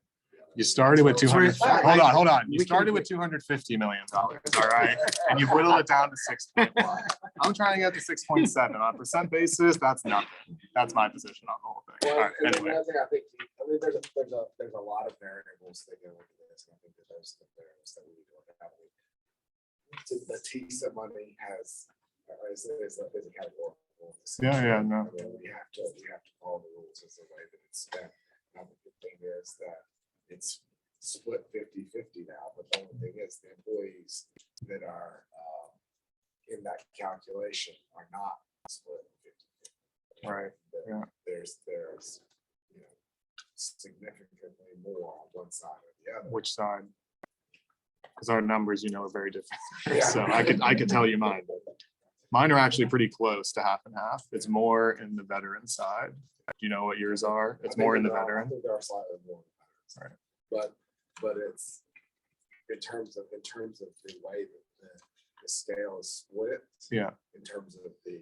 You started with 200. All right. Hold on. You We can started agree. with $250 million. All right. And you've whittled it down to 6.1. I'm trying to get to 6.7 on a percent basis. That's nothing. That's my position on the whole thing. All Well, right. and Anyway. another thing there's a lot of variables that go into this. And I think that those are the variables that we need to look at. The TISA money is a category. Yeah, no. I mean, we have to follow the rules as the way that it's spent. Now, the good thing is that it's split 50-50 now, but the only thing is the employees that are in that calculation are not split 50-50. Right, yeah. There's significantly more on one side or the other. Which side? Because our numbers, are very different. Yeah. So I could tell you mine. Mine are actually pretty close to half and half. It's more in the veteran side. Do you know what yours are? It's more in the I veteran. think there are slightly more. Right. But it's in terms of the way that the scale is split. Yeah. In terms of the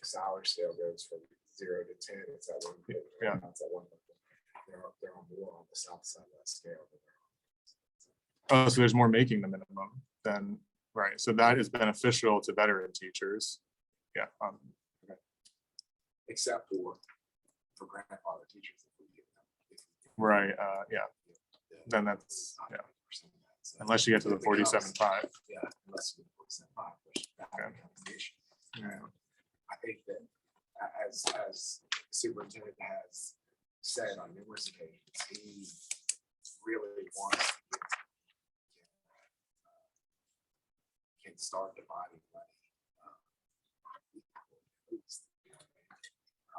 salary scale goes from 0 to 10. It's at one. Yeah. It's at one. There are more on the south side of that scale. Oh, so there's more making the minimum than, right. So that is beneficial to veteran teachers. Yeah. Except for grandfather teachers. If we give them- if we give them Right. Yeah. the- Then that's, yeah. 100% of that. So Unless you get to the it becomes- 47.5. Yeah, unless you get 47.5, which that Okay. becomes the issue. Yeah. I think that as the superintendent has said on numerous occasions, he really wants to can start dividing money.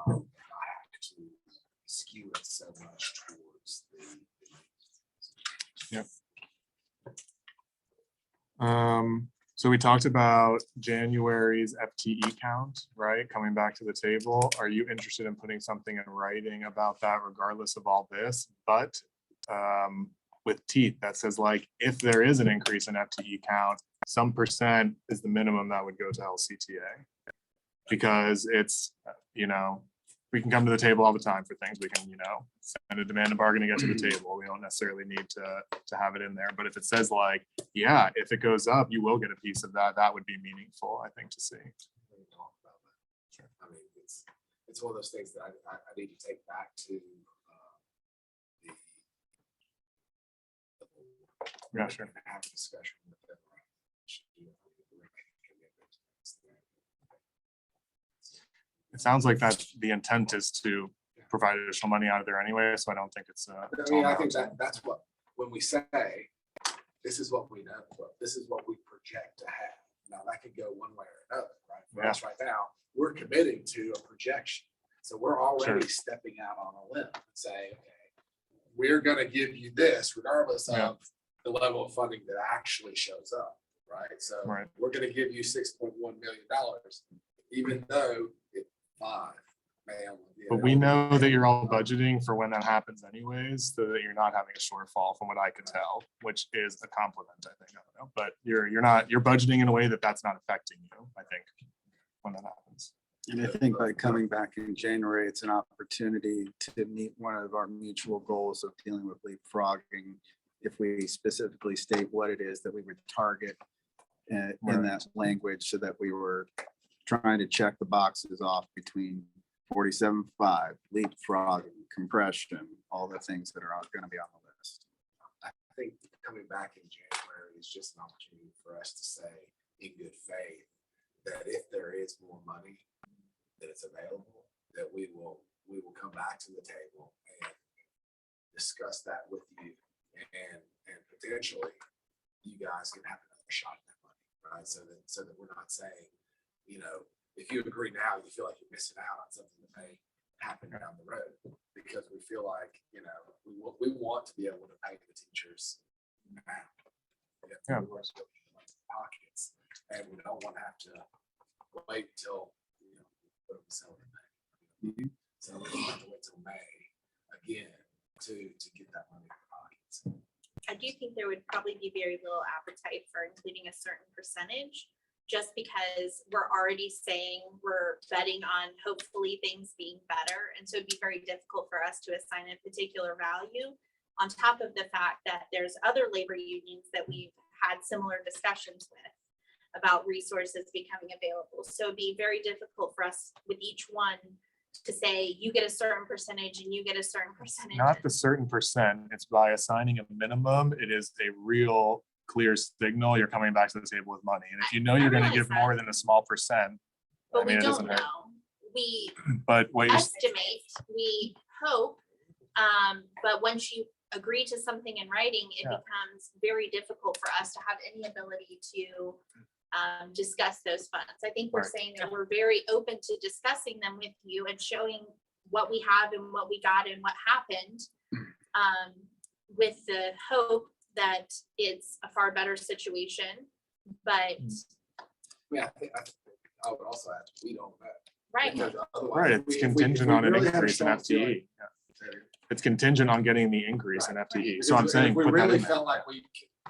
Not have to skew it so much towards the. So we talked about January's FTE count, right? Coming back to the table. Are you interested in putting something in writing about that regardless of all this? But with teeth that says like, if there is an increase in FTE count, some percent is the minimum that would go to LCTA. Because it's, we can come to the table all the time for things. We can, send a demand and bargain to get to the table. We don't necessarily need to have it in there. But if it says like, yeah, if it goes up, you will get a piece of that, that would be meaningful, I think, to see. When we talk about that. Sure. I mean, it's one of those things that I need to take back to the. Yeah, sure. and have a discussion with them. It sounds like that the intent is to provide additional money out of there anyway, so I don't think it's. I mean, I think that's what, when we say, this is what we know, but this is what we project to have. Now, that could go one way or another, right? For us right now, we're committing to a projection. So we're already stepping out on a limb and saying, okay, we're gonna give you this regardless Yeah. of the level of funding that actually shows up, right? So Right. we're gonna give you $6.1 million, even though it's 5 may only be But we know available. that you're all budgeting for when that happens anyways, so that you're not having a shortfall from what I could tell, which is a compliment, I think. I don't know, but you're budgeting in a way that that's not affecting you, I think, when that happens. And I think by coming back in January, it's an opportunity to meet one of our mutual goals of dealing with leapfrogging. If we specifically state what it is that we would target in that language, so that we were trying to check the boxes off between 47.5, leapfrogging, compression, all the things that are going to be on the list. I think coming back in January is just an opportunity for us to say in good faith that if there is more money that is available, that we will come back to the table and discuss that with you, and potentially you guys can have another shot at that money, right? So that we're not saying, you know, if you agree now, you feel like you're missing out on something that may happen down the road, because we feel like, you know, we want to be able to pay the teachers now. Yeah. We want to go in the pockets, and we don't want to have to wait till, you know, what do we sell in May? So we don't have to wait till May again to get that money in the pockets. I do think there would probably be very little appetite for including a certain percentage, just because we're already saying we're betting on hopefully things being better. And so it'd be very difficult for us to assign a particular value, on top of the fact that there's other labor unions that we've had similar discussions with about resources becoming available. So it'd be very difficult for us with each one to say, you get a certain percentage and you get a certain percentage. Not the certain percent, it's by assigning a minimum. It is a real clear signal you're coming back to the table with money. And if you know you're gonna realize give that. more than a small percent, But I mean, we it don't doesn't hurt. know. We But what you're, estimate, we hope, but once you agree to something in writing, it Yeah. becomes very difficult for us to have any ability to discuss those funds. I think we're Right. saying that we're very open to discussing them with you and showing what we have and what we got and what happened, with the hope that it's a far better situation. But, Yeah, I would also add, we don't know. right, Because otherwise, right, if it's we- if contingent we on an really had a increase in strong feeling- FTE. Yeah. It's contingent on getting the increase in Right. FTE. So Because I'm if saying, we put that really in there. felt like we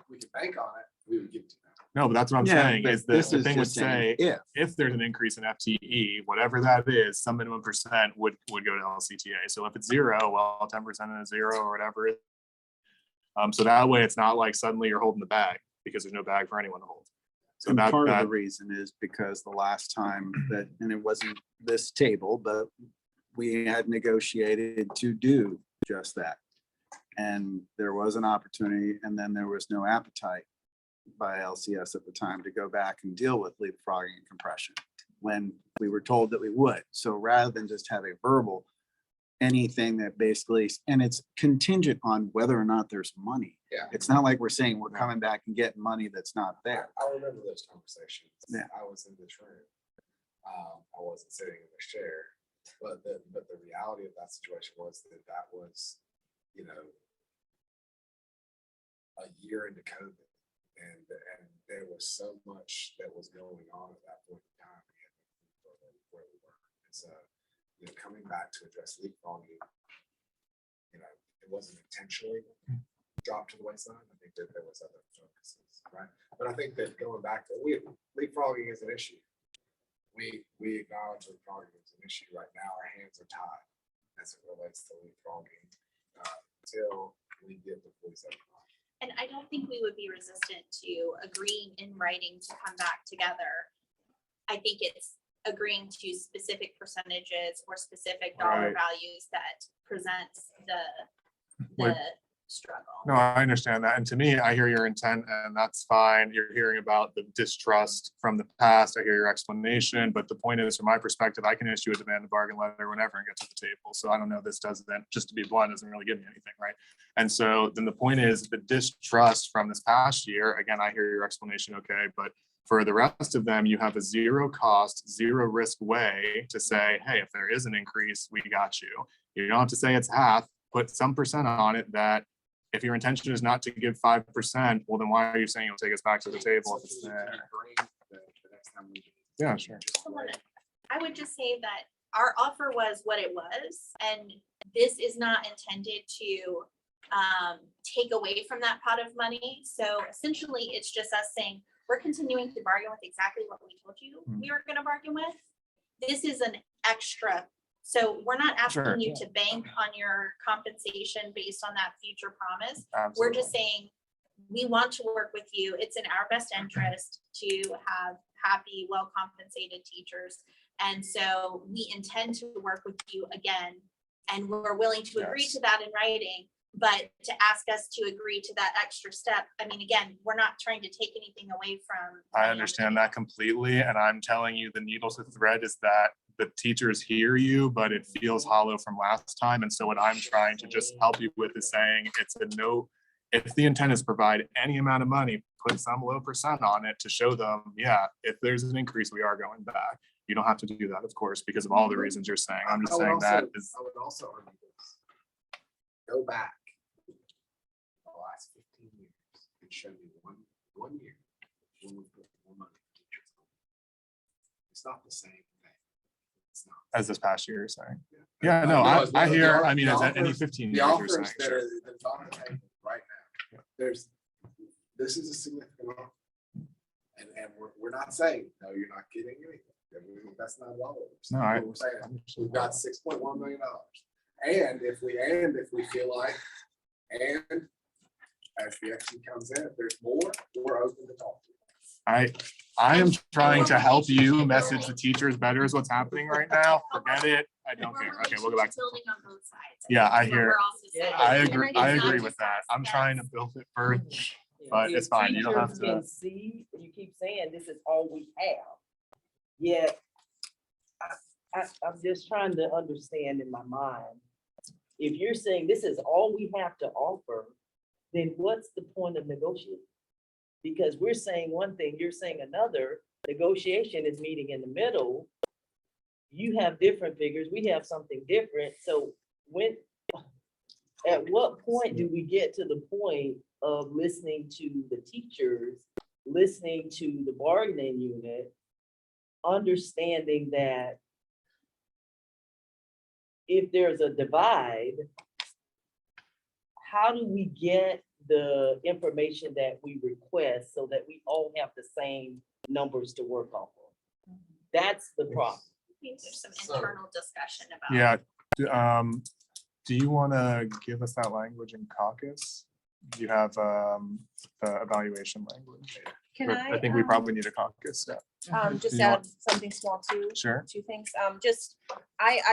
could bank on it, we would give it to them. No, but that's what I'm Yeah, saying, but is this the is thing would just saying say, if there's an increase in FTE, whatever that is, some minimum percent would go to LCTA. So if it's 0, well, 10% is 0 or whatever. So that way it's not like suddenly you're holding the bag, because there's no bag for anyone to hold. So And that, part of the that, reason is because the last time that, and it wasn't this table, but we had negotiated to do just that. And there was an opportunity, and then there was no appetite by LCS at the time to go back and deal with leapfrogging and compression when we were told that we would. So rather than just have a verbal, anything that basically, and it's contingent on whether or not there's money. Yeah. It's not like we're saying we're coming back and getting money that's not there. I remember those conversations. Yeah. I was in this room. I wasn't sitting in this chair, but the reality of that situation was that was, you know, a year into COVID, and there was so much that was going on at that point in time. We had no clue where we were. And so, you know, coming back to address leapfrogging, you know, it wasn't intentionally dropped to the wayside. I think that there was other focuses, right? But I think that going back to leapfrogging is an issue. We acknowledge leapfrogging is an issue right now. Our hands are tied as it relates to leapfrogging until we get the 47. and I don't think we would be resistant to agreeing in writing to come back together. I think it's agreeing to specific percentages or specific dollar Right. values that presents the Would- struggle. No, I understand that. And to me, I hear your intent and that's fine. You're hearing about the distrust from the past. I hear your explanation, but the point is, from my perspective, I can issue a demand bargain letter whenever and get to the table. So I don't know, this doesn't, just to be blunt, doesn't really give me anything, right? And so then the point is the distrust from this past year, again, I hear your explanation, okay, but for the rest of them, you have a zero cost, zero risk way to say, hey, if there is an increase, we got you. You don't have to say it's half, put some percent on it that if your intention is not to give 5%, well, then why are you saying you'll take us back to the table if it's there? Yeah, sure. I would just say that our offer was what it was, and this is not intended to take away from that pot of money. So essentially, it's just us saying, we're continuing to bargain with exactly what we told you we were gonna bargain with. This is an extra. So we're not Sure. asking you to bank on your compensation based on that future promise. We're Absolutely. just saying, we want to work with you. It's in our best interest to have happy, well-compensated teachers. And so we intend to work with you again. And we're willing to agree Yes. to that in writing, but to ask us to agree to that extra step, I mean, again, we're not trying to take anything away from. I understand that completely. And I'm telling you, the needle to thread is that the teachers hear you, but it feels hollow from last time. And so what I'm trying to just help you with is saying it's a no. If the intent is provide any amount of money, put some low percent on it to show them, yeah, if there's an increase, we are going back. You don't have to do that, of course, because of all the reasons you're saying. I'm just saying that is, I would also argue this. Go back the last 15 years and show me one year when we put more money in teachers. It's not the same thing. It's not. as this past year, you're saying. Yeah, no, I hear, I mean, as any 15 The years, you're offers saying, that sure. are that's on the table right now, this is a significant offer. And we're not saying, no, you're not getting anything. That's not what we're saying. No, I- We're saying, we've got $6.1 million. And if we feel like, and as the action comes in, if there's more, we're open to talk. I am trying to help you message the teachers better is what's happening right now. Forget it. I don't care. Okay, we'll go back. Building on both sides. Yeah, I That's what hear- we're also saying. I And agree, think I it's not agree with just that. us, I'm trying to that's- build it first. But If it's fine, you don't have teachers to- can see, you keep saying this is all we have. Yet, I'm just trying to understand in my mind. If you're saying this is all we have to offer, then what's the point of negotiating? Because we're saying one thing, you're saying another, negotiation is meeting in the middle. You have different figures, we have something different, so at what point do we get to the point of listening to the teachers, listening to the bargaining unit, understanding that if there's a divide, how do we get the information that we request so that we all have the same numbers to work off of? That's the problem. There's some So- internal discussion about. Yeah, do you want to give us that language in caucus? Do you have the evaluation language? Can Or I think we I, probably need a caucus, yeah. just Do you want- add something small too? Sure. Two things. I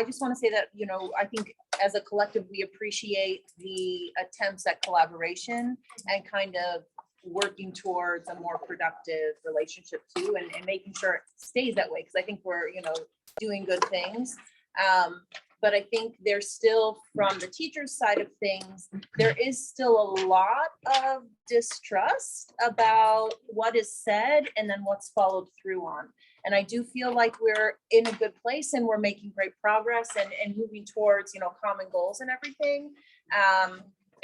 just want to say that, I think as a collective, we appreciate the attempts at collaboration and kind of working towards a more productive relationship too, and making sure it stays that way, because I think we're, doing good things. But I think there's still, from the teacher's side of things, there is still a lot of distrust about what is said and then what's followed through on. And I do feel like we're in a good place and we're making great progress and moving towards, common goals and everything.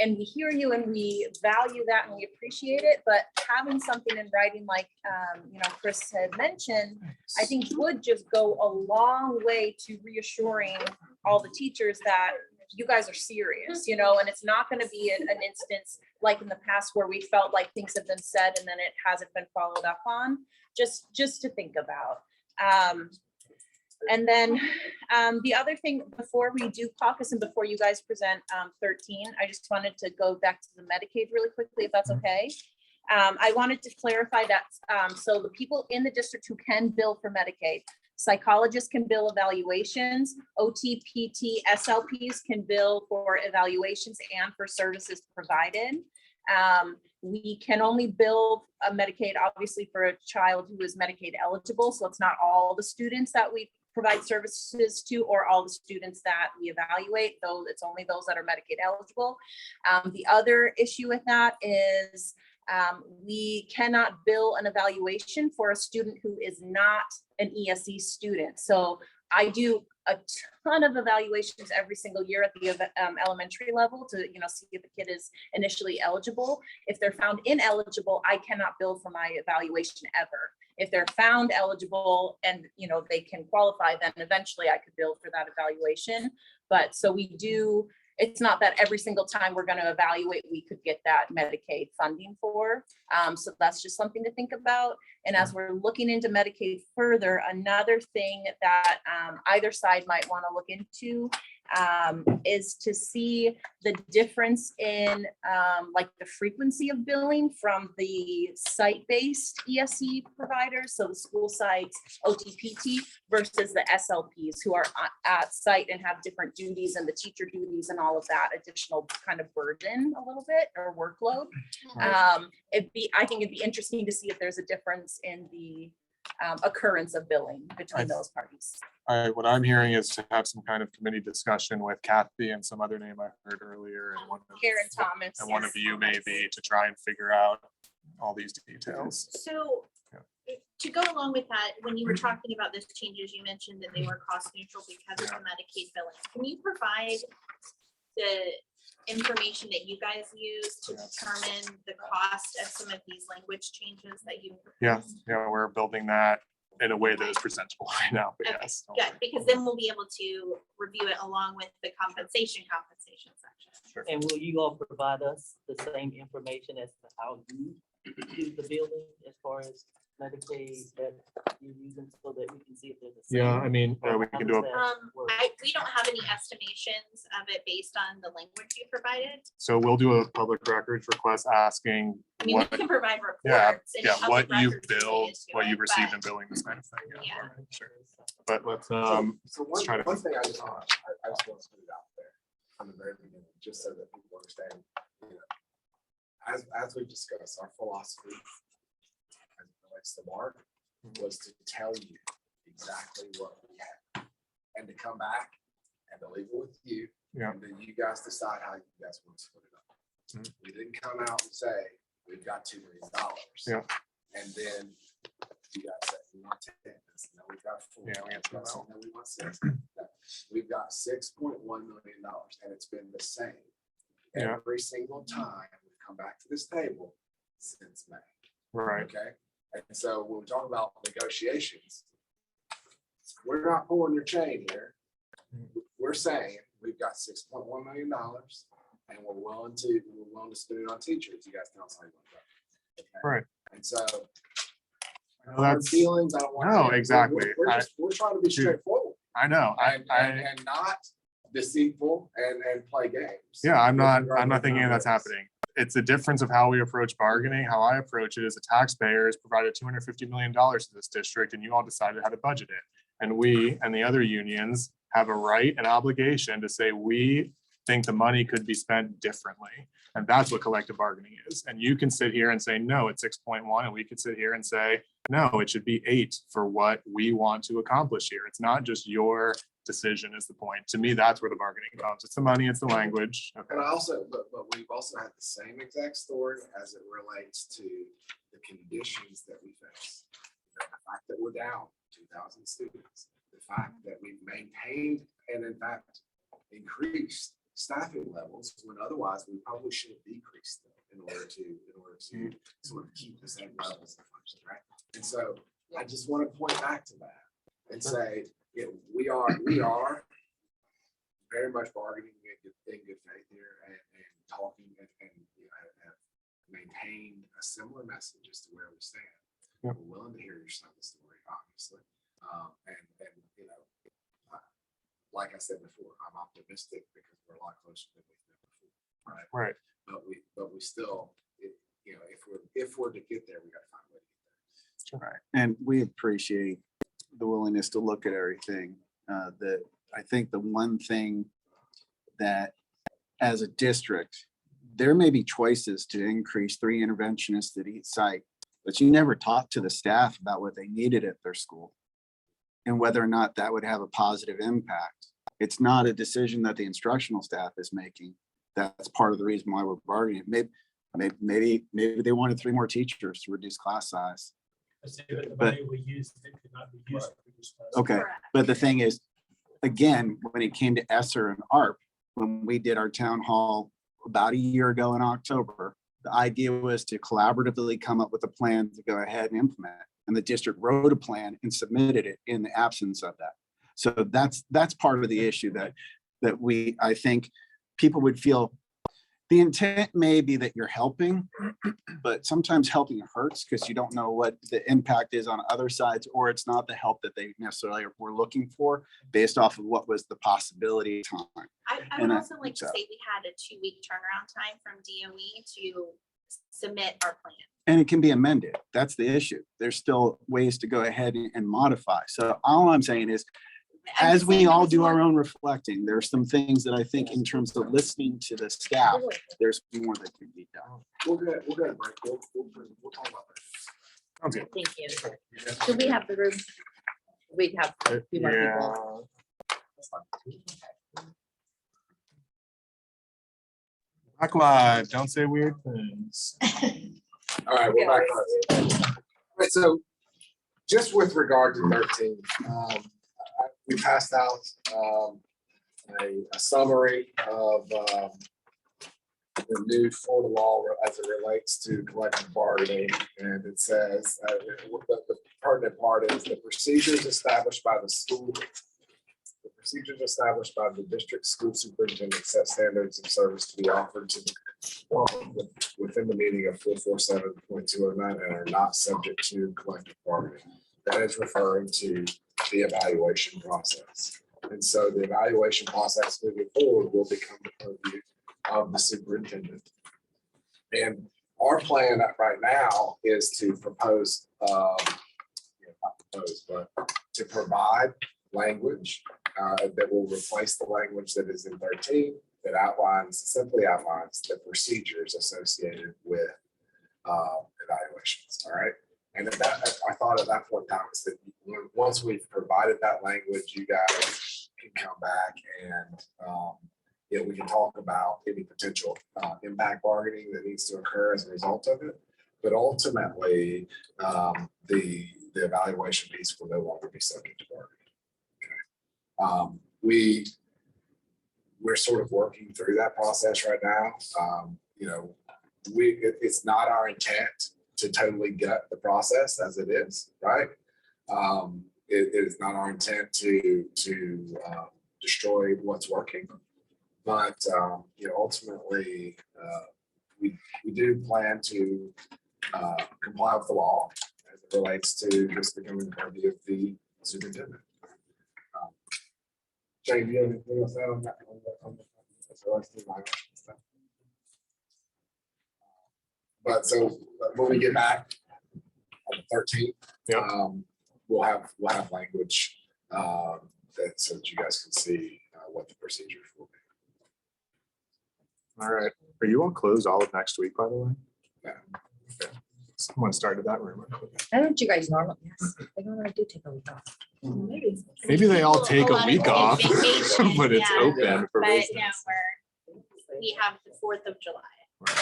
And we hear you and we value that and we appreciate it, but having something in writing like, Chris had mentioned, I think would just go a long way to reassuring all the teachers that you guys are serious, and it's not going to be an instance like in the past where we felt like things have been said and then it hasn't been followed up on, just to think about. And then the other thing, before we do caucus and before you guys present 13, I just wanted to go back to the Medicaid really quickly, if that's okay. I wanted to clarify that, so the people in the district who can bill for Medicaid, Psychologists can bill evaluations, OT, PT, SLPs can bill for evaluations and for services provided. We can only bill a Medicaid, obviously, for a child who is Medicaid eligible. So it's not all the students that we provide services to or all the students that we evaluate, though it's only those that are Medicaid eligible. The other issue with that is we cannot bill an evaluation for a student who is not an ESE student. So I do a ton of evaluations every single year at the elementary level to, see if the kid is initially eligible. If they're found ineligible, I cannot bill for my evaluation ever. If they're found eligible and, they can qualify, then eventually I could bill for that evaluation. But so we do, it's not that every single time we're going to evaluate, we could get that Medicaid funding for. So that's just something to think about. And as we're looking into Medicaid further, another thing that either side might want to look into is to see the difference in like the frequency of billing from the site-based ESE providers, so the school sites, OTPT, versus the SLPs who are at site and have different duties and the teacher duties and all of that additional kind of burden a little bit or workload. I think it'd be interesting to see if there's a difference in the occurrence of billing between those parties. What I'm hearing is to have some kind of committee discussion with Kathy and some other name I heard earlier, and Karen Thomas. one of yes. you maybe, to try and figure out all these details. So Yeah. to go along with that, when you were talking about those changes, you mentioned that they were cost neutral because of the Medicaid billing. Can you provide the information that you guys use to determine the cost of some of these language changes that you? Yeah, we're building that in a way that is presentable right now, but Okay, yes. good, because then we'll be able to review it along with the compensation section. Sure. And will you all provide us the same information as to how you do the building as far as Medicaid that you're using so that we can see if there's a. Yeah, I mean, we can do a, We don't have any estimations of it based on the language you provided. so we'll do a public records request asking I mean, what, we can provide yeah, reports. and yeah, public what you records billed, related to what it, you've received but- in billing, this kind of thing. Yeah. Sure. But let's, So let's try to. one thing I just want to put it out there from the very beginning, just so that people understand, as we've discussed, our philosophy as it relates to Mark was to tell you exactly what we had and to come back and to leave it with you. Yeah. And then you guys decide how you guys want to split it up. Mhm. We didn't come out and say, we've got $2 million. Yeah. And then you guys say, we want 10, no, we've got 4. Yeah, we got got 12. some, no, we want 6. No, we've got $6.1 million, and it's been the same Yeah. every single time we've come back to this table since May. Right, Okay, and so when we talk about negotiations, we're not pulling your chain here. We're saying we've got $6.1 million, and we're willing to spend it on teachers. You guys tell us how you want to go. Okay? right. And so. Well, that's- Feelings, I don't want. No, exactly. We're trying to be Dude, straightforward I know, and not deceitful and play games. yeah, I'm with not regard to thinking that's numbers. happening. It's a difference of how we approach bargaining. How I approach it as a taxpayer is provided $250 million to this district, and you all decided how to budget it. And we and the other unions have a right and obligation to say, we think the money could be spent differently. And that's what collective bargaining is. And you can sit here and say, no, it's 6.1, and we could sit here and say, no, it should be 8 for what we want to accomplish here. It's not just your decision is the point. To me, that's where the bargaining comes. It's the money, it's the language. Okay. But we've also had the same exact story as it relates to the conditions that we face. The fact that we're down 2,000 students, the fact that we've maintained and in fact increased staffing levels when otherwise we probably should have decreased them in order to sort of keep the same levels of function, right? And so I just want to point back to that and say, we are very much bargaining in good faith here and talking and have maintained a similar message as to where we stand. Yep. We're willing to hear your side of the story, obviously. Like I said before, I'm optimistic because we're a lot closer than we've been before, right? Right. But we still, if we're to get there, we got to find a way to get there. And we appreciate the willingness to look at everything. That I think the one thing that as a district, there may be choices to increase 3 interventionists at each site, but you never talk to the staff about what they needed at their school and whether or not that would have a positive impact. It's not a decision that the instructional staff is making. That's part of the reason why we're bargaining. Maybe they wanted 3 more teachers to reduce class size. I say that the But- money we used, it could not be used. to reduce class. Okay, Correct. but the thing is, again, when it came to ESSER and ARP, when we did our town hall about a year ago in October, the idea was to collaboratively come up with a plan to go ahead and implement. And the district wrote a plan and submitted it in the absence of that. So that's part of the issue that I think people would feel. The intent may be that you're helping, but sometimes helping hurts because you don't know what the impact is on other sides, or it's not the help that they necessarily were looking for based off of what was the possibility of time. I And would I- also like to so- say we had a 2-week turnaround time from DOE to submit our plan. And it can be amended. That's the issue. There's still ways to go ahead and modify. So all I'm saying is, I'm as just we saying all it's do more- our own reflecting, there's some things that I think in terms of listening to the staff, there's more that can be done. We'll get a break. We'll talk about that. Sounds good. Thank you. Do we have the room? We have a few more people. Back live, don't say weird things. All right, we're back. All right, so just with regard to 13, we passed out a summary of the new Florida law as it relates to collective bargaining. And it says, the pertinent part is the procedures established by the school. The procedures established by the district school superintendent set standards of service to be offered to within the meaning of 447.209 and are not subject to collective bargaining. That is referring to the evaluation process. And so the evaluation process moving forward will become the purview of the superintendent. And our plan right now is to propose, not propose, but to provide language that will replace the language that is in 13 that simply outlines the procedures associated with evaluations, all right? And at that, I thought at that point, Thomas, that once we've provided that language, you guys can come back and we can talk about any potential impact bargaining that needs to occur as a result of it. But ultimately, the evaluation piece will no longer be subject to bargaining. Okay. We're sort of working through that process right now. It's not our intent to totally gut the process as it is, right? It is not our intent to destroy what's working, but ultimately, we do plan to comply with the law as it relates to this becoming the purview of the superintendent. Jane, do you have anything else to add on that? As it relates to the language and stuff? But so when we get back on the 13th, Yeah. we'll have language so that you guys can see what the procedures will be. All right. Are you all closed all of next week, by the way? Yeah. Someone started that rumor. I don't you guys normally, yes, they normally do take a week off. Maybe they all Well, take a lot of week people off, take vacation, but it's yeah, open for But no, business. we have the 4th of July.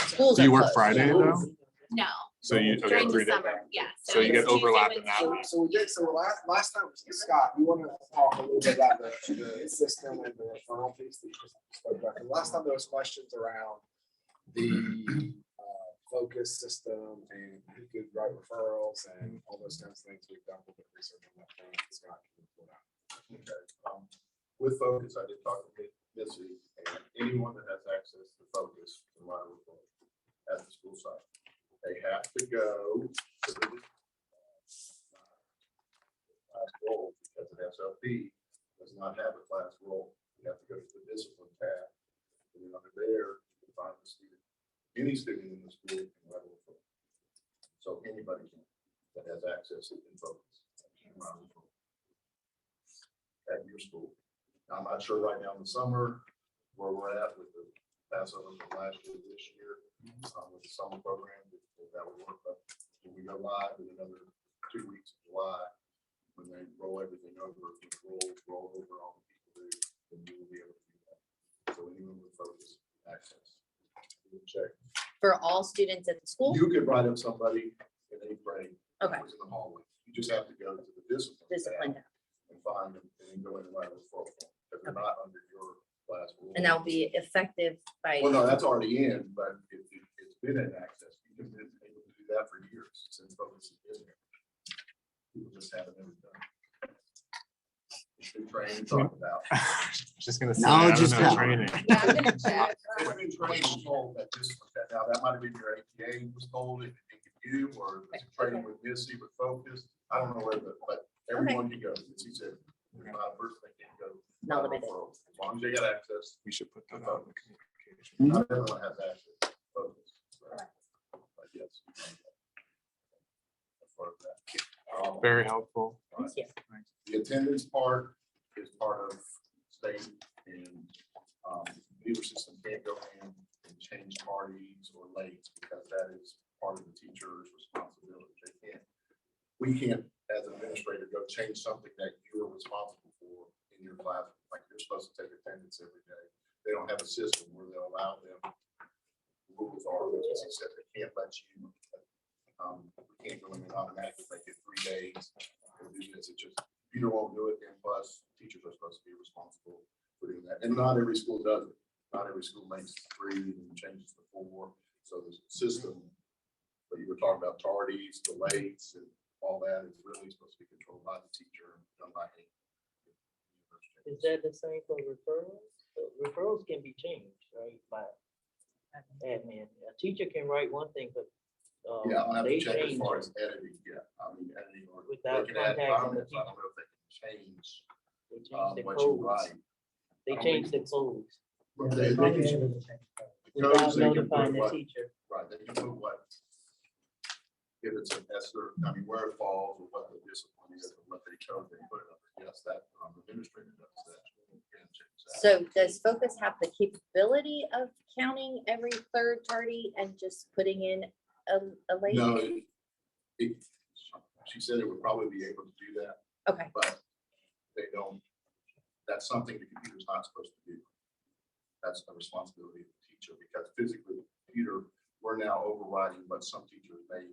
Schools Do you are work closed. Friday though? No, So you, okay, during the 3 days. summer, yeah. So you it's get Tuesday, overlap in Wednesday, that. So last time, Scott, you want to talk a little bit about the system and the referral piece that you just spoke about? And last time there was questions around the focus system and who could write referrals and all those kinds of things. We've done a little bit of research on that. Scott can report out. Okay. With Focus, I did talk to Missy, and anyone that has access to Focus can write a report at the school site. They have to go to the class roll because an SLP does not have a class roll. You have to go to the discipline tab. And then under there, you can find the student. Any student in the school can write a report. So anybody can that has access in Focus can write a report. your school. I'm not sure right now in the summer where we're at with the Passover from last year, this year, with the summer program, if that would work. But when we go live in another 2 weeks of July, when they roll everything over, roll over all the people there, then you will be able to do that. So anyone with focus access. You can check. For all students at the school? You could write up somebody in 8th grade. that Okay. was in the hallway. You just have to go to the discipline. Discipline. tab And find them and then go in and write a referral form. If they're not under your class rule. And that will be effective by, Well, no, that's already in, but it's been in access. You can been able to do that for years since focus has been here. People just haven't ever done. it. It's been trained, talked about. Just gonna say, Knowledge I don't is know, power. training. yeah, I'm gonna check. It's been trained and told that this, now that might have been your APA was told it, you, or was it training with Missy, with Focus? I don't know where, but everyone can go. As he said, there's not a person that can go. Not limited. As long as they got access, We should put that out in the communication. not everyone has access. to Focus. But yes. That's part of that. Very helpful. Thank you. The attendance part is part of state and computer system can't go in and change parties or late because that is part of the teacher's responsibility. They can't, we can't, as an administrator, go change something that you're responsible for in your class. Like you're supposed to take attendance every day. They don't have a system where they'll allow them. Rules are, as I said, they can't let you, we can't go in and automatically make it 3 days. Or do this. It's just, you won't do it, and plus teachers are supposed to be responsible for doing that. And not every school does it. Not every school makes 3 and changes to 4. So the system, but you were talking about tardies, delays, and all that is really supposed to be controlled by the teacher, and done by him. Is that the same for referrals? Referrals can be changed, right, by admin. A teacher can write one thing, but Yeah, I'll have to they check as change far it. as editing, yeah, I mean, editing or. Without they can add contacting the comments. I don't know if they can change They change the what you codes. write. They change the codes But they can- the without codes, they can notifying put the what- teacher. Right, they can put what. If it's an ESER, I mean, where it falls, or what the discipline is, or what they code, they put it up. Yes, that, administrator does that. Can change that. So does Focus have the capability of counting every third tardy and just putting in a late? No, she said it would probably be able to do that, Okay, but they don't, that's something the computer's not supposed to do. That's the responsibility of the teacher, because physically, the computer, we're now overriding what some teachers may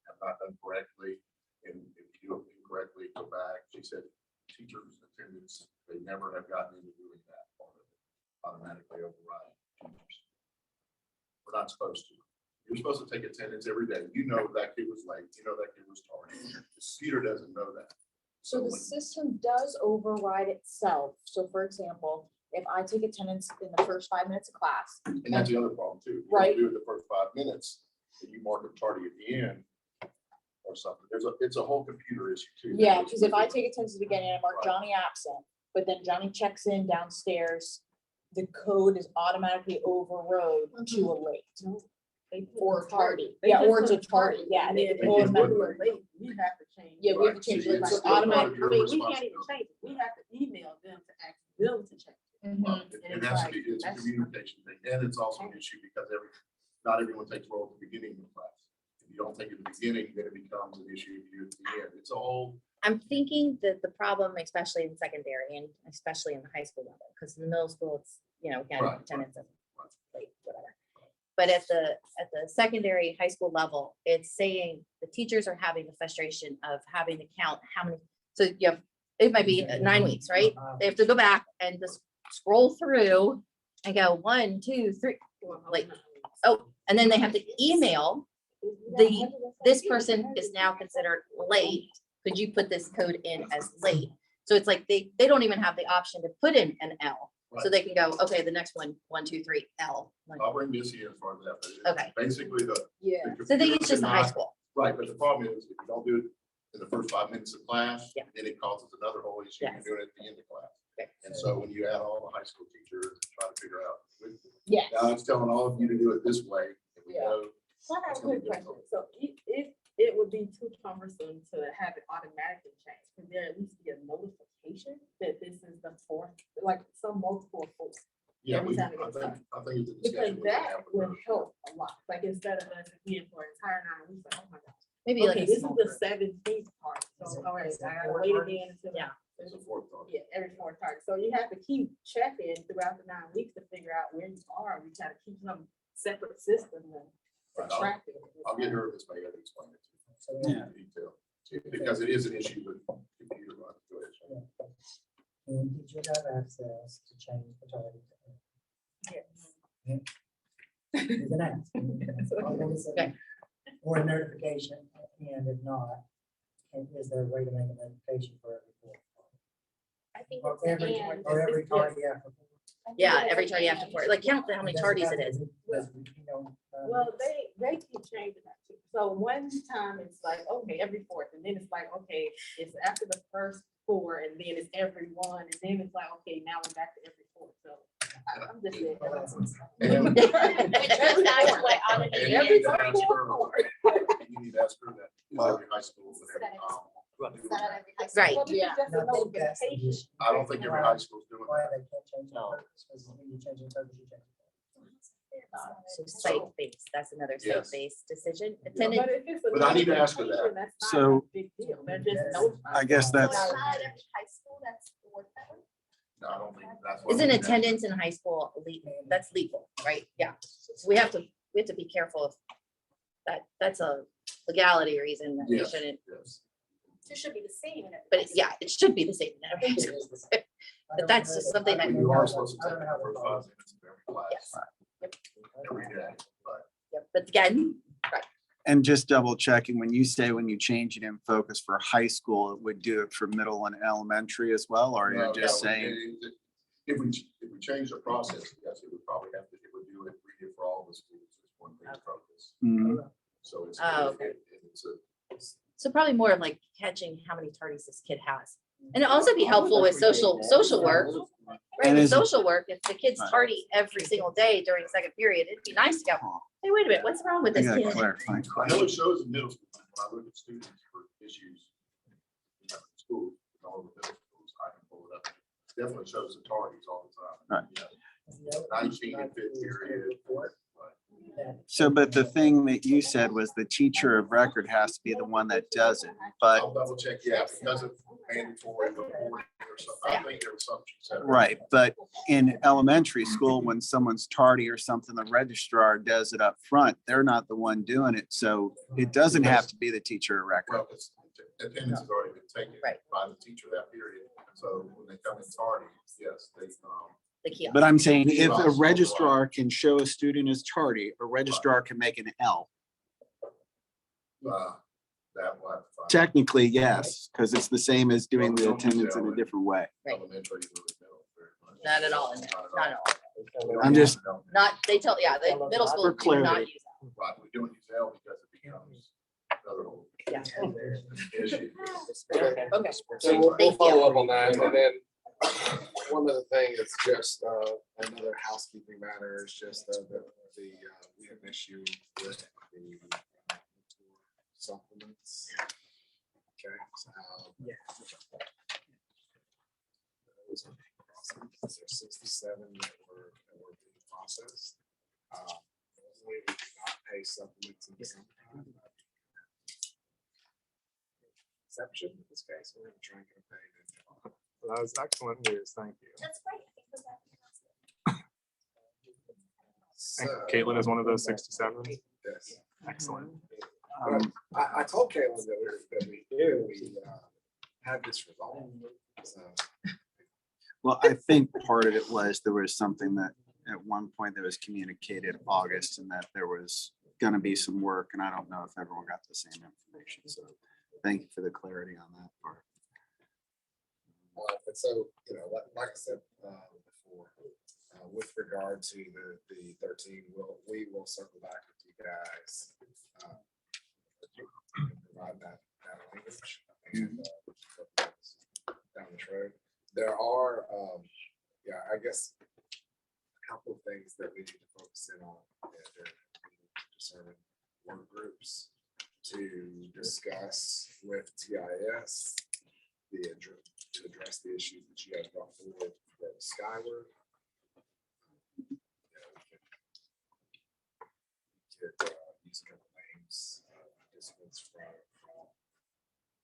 have not done correctly. And if you do it incorrectly, go back. She said, teachers' attendance, they never have gotten into doing that part of it, automatically overriding teachers. We're not supposed to. You're supposed to take attendance every day. You know that kid was late, you know that kid was tardy. The computer doesn't know that. So the when- system does override itself. So for example, if I take attendance in the first 5 minutes of class, And that's the other problem too. You Right. Do it the first 5 minutes, and you mark it tardy at the end or something. It's a whole computer issue too. yeah, because if I take attendance at the beginning and mark Right. Johnny absent, but then Johnny checks in downstairs, the code is automatically overrode to a late or tardy. Yeah, or it's a tardy, yeah. They it can't automatically- We have to change. Yeah, we have to Right. change See, it. it's Like still part of automatic. your I mean, we can't even responsibility. change it. We have to email them to ask them to change. Well, Mhm. It has to be, it's a communication thing, and it's also an issue because not everyone takes roll at the beginning of the class. If you don't take it at the beginning, then it becomes an issue if you do it at the end. It's a whole, I'm thinking that the problem, especially in secondary and especially in the high school level, because in the middle school, it's, again, Right, attendance is right. late, whatever. But at the secondary, high school level, it's saying the teachers are having the frustration of having to count how many, so you have, it might be 9 weeks, right? They have to go back and just scroll through and go 1, 2, 3, like, oh, and then they have to email this person is now considered late. Could you put this code in as late? So it's like they don't even have the option to put in an L. So Right. they can go, okay, the next one, 1, 2, 3, L. I'll bring Missy in for that. But it's Okay. Basically, Yeah. So I think computer it's just the high cannot- school. Right, but the problem is, if you don't do it in the first 5 minutes of class, Yeah. then it causes another whole issue. You're Yes. doing it at the end of class. Okay. And so when you add all the high school teachers, and try to figure out. Yes. Now it's telling all of you to do it this way. And we Yeah. know So I have That's a gonna quick be question. difficult. So if it would be too cumbersome to have it automatically change. Could there at least be a notification that this is the fourth, like some multiple of four? Yeah, Every we, I time it gets think, done. I think it's a Because discussion. we can that have with would her. help a lot, like instead of us again for an entire 9 weeks, like, oh my gosh. Maybe like Okay, a this is small the group. 17th part, Is so, it- all right, is it I gotta four wait targets? again until. Yeah. It's a fourth target. Yeah, every 4 targets, so you have to keep checking throughout the 9 weeks to figure out where you are, we try to keep some separate system and Right, track it. I'll get her this way to explain it So to then, you in detail, because it is an issue with computer runs. Go ahead, Shane. did you have access to change the target? You can ask. Okay. Or a notification, and if not, is there a way to make a notification for every four? I think Or it's every, and. or every target after? I think Yeah, it's every an tardy after and. 4, like count how many Does tardies have it to is. be- does, you know, Well, they keep changing that too. So one time it's like, okay, every fourth, and then it's like, okay, it's after the first 4, and then it's every 1, and then it's like, okay, now we're back to every 4. So I'm just saying. And- Which goes back to what And automated you is. need to ask her, you need to ask her that, is every high school, would have, It's not at every high school. Right. Well, this is just a No, that's the notification. issue. I don't think every high school's doing Why that. they can't change the purpose, because when you change the purpose, you change. Site-based, that's another Yes. site-based decision. Yeah. Attendance, But if it's a But I need to ask her that. notification, that's not So- a big deal. They're just notifying. I guess So it's that's, not at every high school that's worth that way? No, I don't think that's. what isn't we can ask her. attendance in high school legal? That's legal, right? Yeah. So we have to be careful of that's a legality reason that we Yes. shouldn't, Yes. So it should be the same. in every but high it's, yeah, it should be the same. in I every think it school. is the same. I don't that's know just that- something I that- don't You know are how- supposed to I take don't the know how first they 5 minutes of every class. Yes. Every day, but Yep, but again, and just double checking, when you say when you change it in focus for high school, it would do it for middle and elementary as well, or No, you're just no, saying? If we change the process, yes, it would probably have to, it would do it for all the schools, it's one big focus. Mhm. So it's. Oh, okay. It's a. so probably more of like catching how many tardies this kid has. And it'd also be helpful with social work, right? And With is it- social work, if the kids Right. tardy every single day during second period, it'd be nice to go, hey, wait a minute, what's wrong with I this got a kid? clarifying I know question. it shows in middle school, when I look at students for issues. In school, all the middle schools, I can pull it up. Definitely shows the targets all the time. Right. Yeah. 19 and 5th period. but- So, but the thing that you said was the teacher of record has to be the one that does it, but, I'll double check, yeah, because of mandatory reporting or something. I think there was something. she said. right, but in elementary school, when someone's tardy or something, the registrar does it up front. They're not the one doing it, so it doesn't have to be the teacher of record. Well, it's, attendance has already been taken. Right. By the teacher that period. So when they come in tardy, yes, they, The kiosk. But I'm saying if a registrar can show a student is tardy, a registrar can make an L. that will have to find. Technically, yes, because it's the same as doing the attendance in a different way. Right. Elementary, really middle, very much. Not at all, not at all. I'm just- Not, they tell, yeah, the middle school For do not clarity. use that. Right, we don't use L because it becomes another whole Yeah. issue. Okay. So we'll Thank you. follow up on that, and then one other thing is just another housekeeping matter is just we have an issue with the supplements. Okay. So, there's 67 that were being processed. We did not pay supplements in some time. Exception in this case, we're gonna try and get paid. That was excellent news. Thank you. That's great. I think that's And So, Caitlin is one of those 67. yes. Excellent. I told Caitlin that we had this resolved. So, Well, I think part of it was there was something that at one point that was communicated August and that there was gonna be some work, and I don't know if everyone got the same information, so thank you for the clarity on that part. and so, like I said before, with regard to the 13, we will circle back with you guys. Provide that language and down the road. There are, I guess, a couple of things that we need to focus in on. There, we need to determine work groups, to discuss with TIS to address the issues that you guys brought forward for Skyward. You know, we could use a couple names, participants from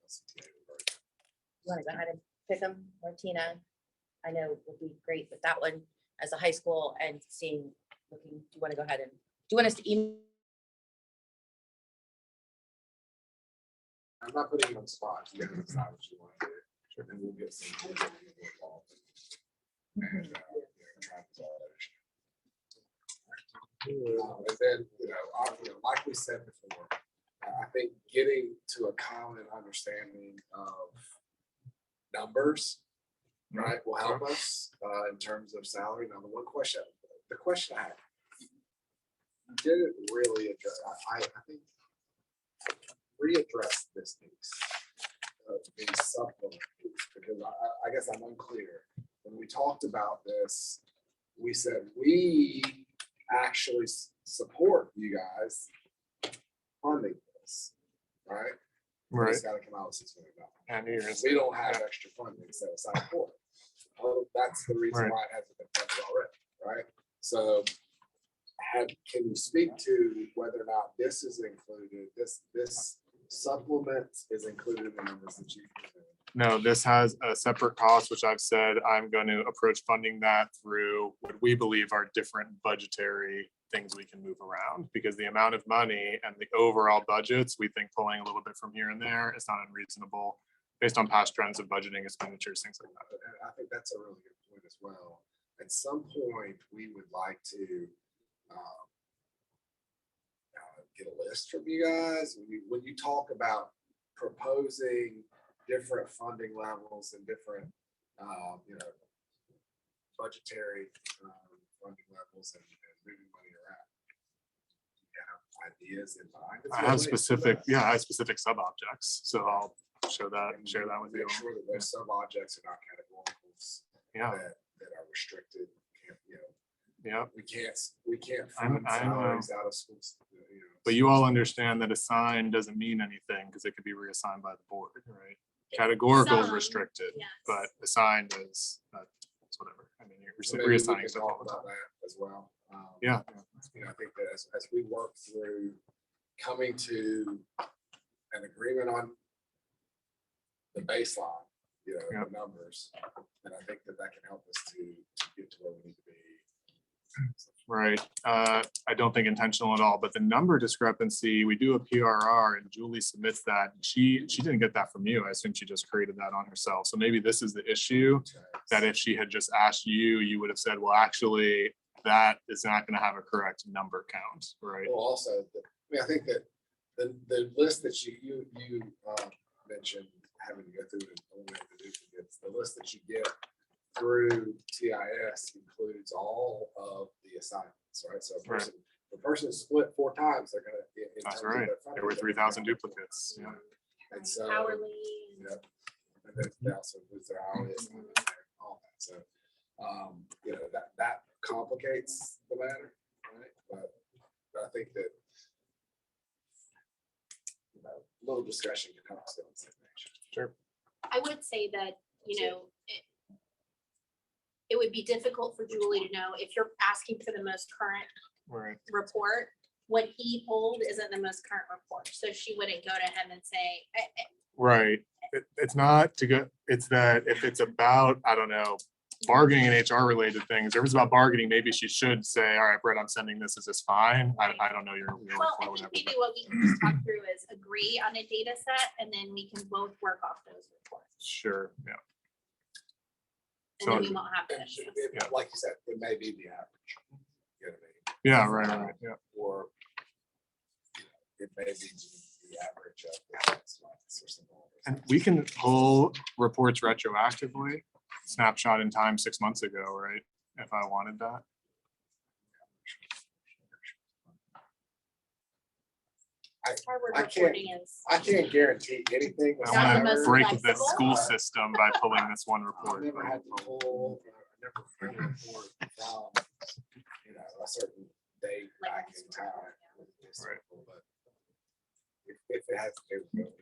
LCTA. You want to go ahead and pick them, Martina? I know would be great with that one as a high school and seeing, looking, do you want to go ahead and, do you want us to email? I'm not putting you on the spot. You guys decide what you want to do. Sure. And we'll get some. People involved and, you know, try to resolve that issue. And then, you know, like we said before, I think getting to a common understanding of numbers, right, will help us in terms of salary. Now, the question I have, didn't really address, I think readdress this piece, the supplement piece, because I guess I'm unclear. When we talked about this, we said we actually support you guys funding this, right? Right. It's gotta come out of $6 million. And here's, We don't have extra funding set aside for it. Oh, that's the reason Right. why it hasn't been funded already, right? So can you speak to whether or not this is included, this supplement is included in the numbers that you presented? no, this has a separate cost, which I've said I'm going to approach funding that through what we believe are different budgetary things we can move around, because the amount of money and the overall budgets, we think pulling a little bit from here and there is not unreasonable based on past trends of budgeting expenditures, things like that. And I think that's a really good point as well. At some point, we would like to get a list from you guys. When you talk about proposing different funding levels and different, you know, budgetary funding levels and moving money around. Do you have ideas in mind? I have specific, yeah, I have specific sub objects, so I'll share that with you. Make sure that those sub objects are not categoricals Yeah, that are restricted. You know, yeah. we can't I'm- fund I'm, salaries out of schools. You know, But you all understand that assigned doesn't mean anything because it could be reassigned by the board, right? Categorical is Some, restricted, yes. but assigned is, it's whatever. I mean, you're so maybe we reassigning can stuff talk all the about time. that as well. Yeah. You know, I think that as we work through coming to an agreement on the baseline, you know, Yep. the numbers, and I think that can help us to get to where we need to be. Right. I don't think intentional at all, but the number discrepancy, we do a PRR and Julie submits that. She didn't get that from you. I assume she just created that on herself. So maybe this is the issue, that if she had just asked you, you would have said, well, actually, that is not going to have a correct number count, right? Well, also, I think that the list that you mentioned, having to go through and eliminate the duplicates, the list that you get through TIS includes all of the assignments, right? So Right. the person is split 4 times, they're gonna. That's right. There were 3,000 duplicates. Yeah. And so. Hourly. Yep. And then they also includes their hourly assignment and all that. So, you know, that complicates the matter, right? But I think that, you know, a little discussion can help us get on the same page. Sure. I would say that, you know, it would be difficult for Julie to know if you're asking for the most current Right. report. What he pulled isn't the most current report, so she wouldn't go to him and say, Right. It's not to go, it's that if it's about, I don't know, bargaining and HR related things, or if it's about bargaining, maybe she should say, all right, Brett, I'm sending this. Is this fine? I don't know your well, I workflow, think whatever. maybe what we can just talk through is agree on a data set, and then we can both work off those reports. Sure, yeah. And then So- we won't have And issues. like you said, it may be the average. You know what I mean? Yeah, right, yeah. Or you know, it may be the average of the next months or something. And we can pull reports retroactively, snapshot in time 6 months ago, right? If I wanted that. Harvard I can't- reporting is. I can't guarantee anything. with I Not the want to most break the flexible. school system by pulling this one I've report. never had to pull, I never read a report from, you know, a certain date back in time. Right. But if it has capability.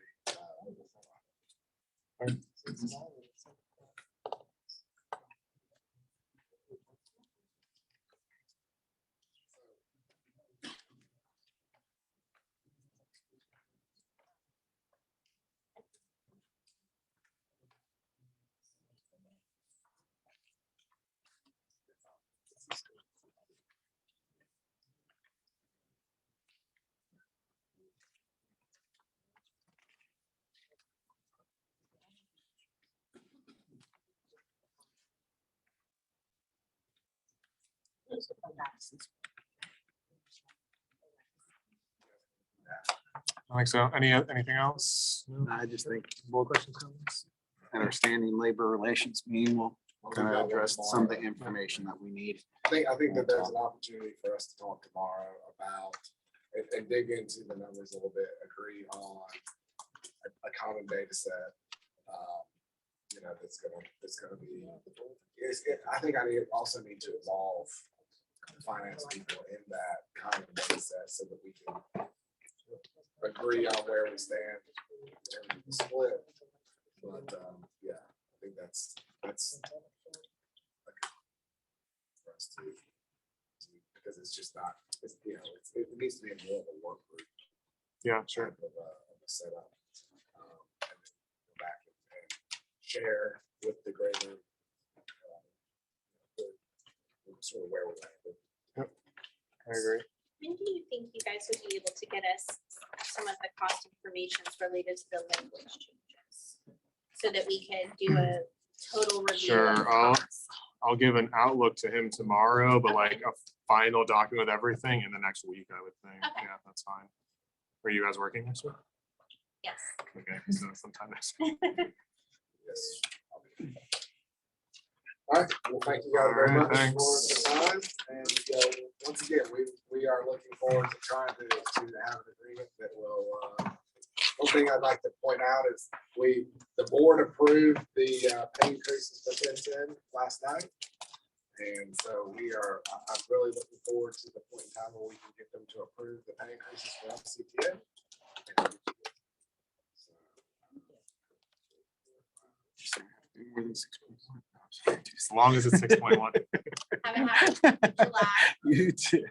I think so. Anything else? I just think more questions, comments. At our standing labor relations meeting, we'll kind of address some of the information that we need. I think that there's an opportunity for us to talk tomorrow about and dig into the numbers a little bit, agree on a common data set. You know, that's gonna be, I think also need to involve finance people in that common data set so that we can agree on where we stand and the split. But, yeah, I think that's for us to, because it's just not, you know, it needs to be more of a work group. Yeah, sure. Type of a setup. And then go back and share with the greater sort of where we're at. I agree. When do you think you guys would be able to get us some of the cost information related to the language changes? So that we can do a total review. of Sure, I'll- costs? I'll give an outlook to him tomorrow, but like a final document with everything in the next week, I would think. Okay. Yeah, that's fine. Are you guys working next week? Yes. Okay, so sometime next week. Yes. All right, well, thank you guys very All right, much for thanks. the time. And once again, we are looking forward to trying to have an agreement that will, one thing I'd like to point out is the board approved the pay increases for 10/10 last night. And so I'm really looking forward to the point in time where we can get them to approve the pay increases for FCTA. More than 6.1. As long as it's 6.1. Have a happy July. You too.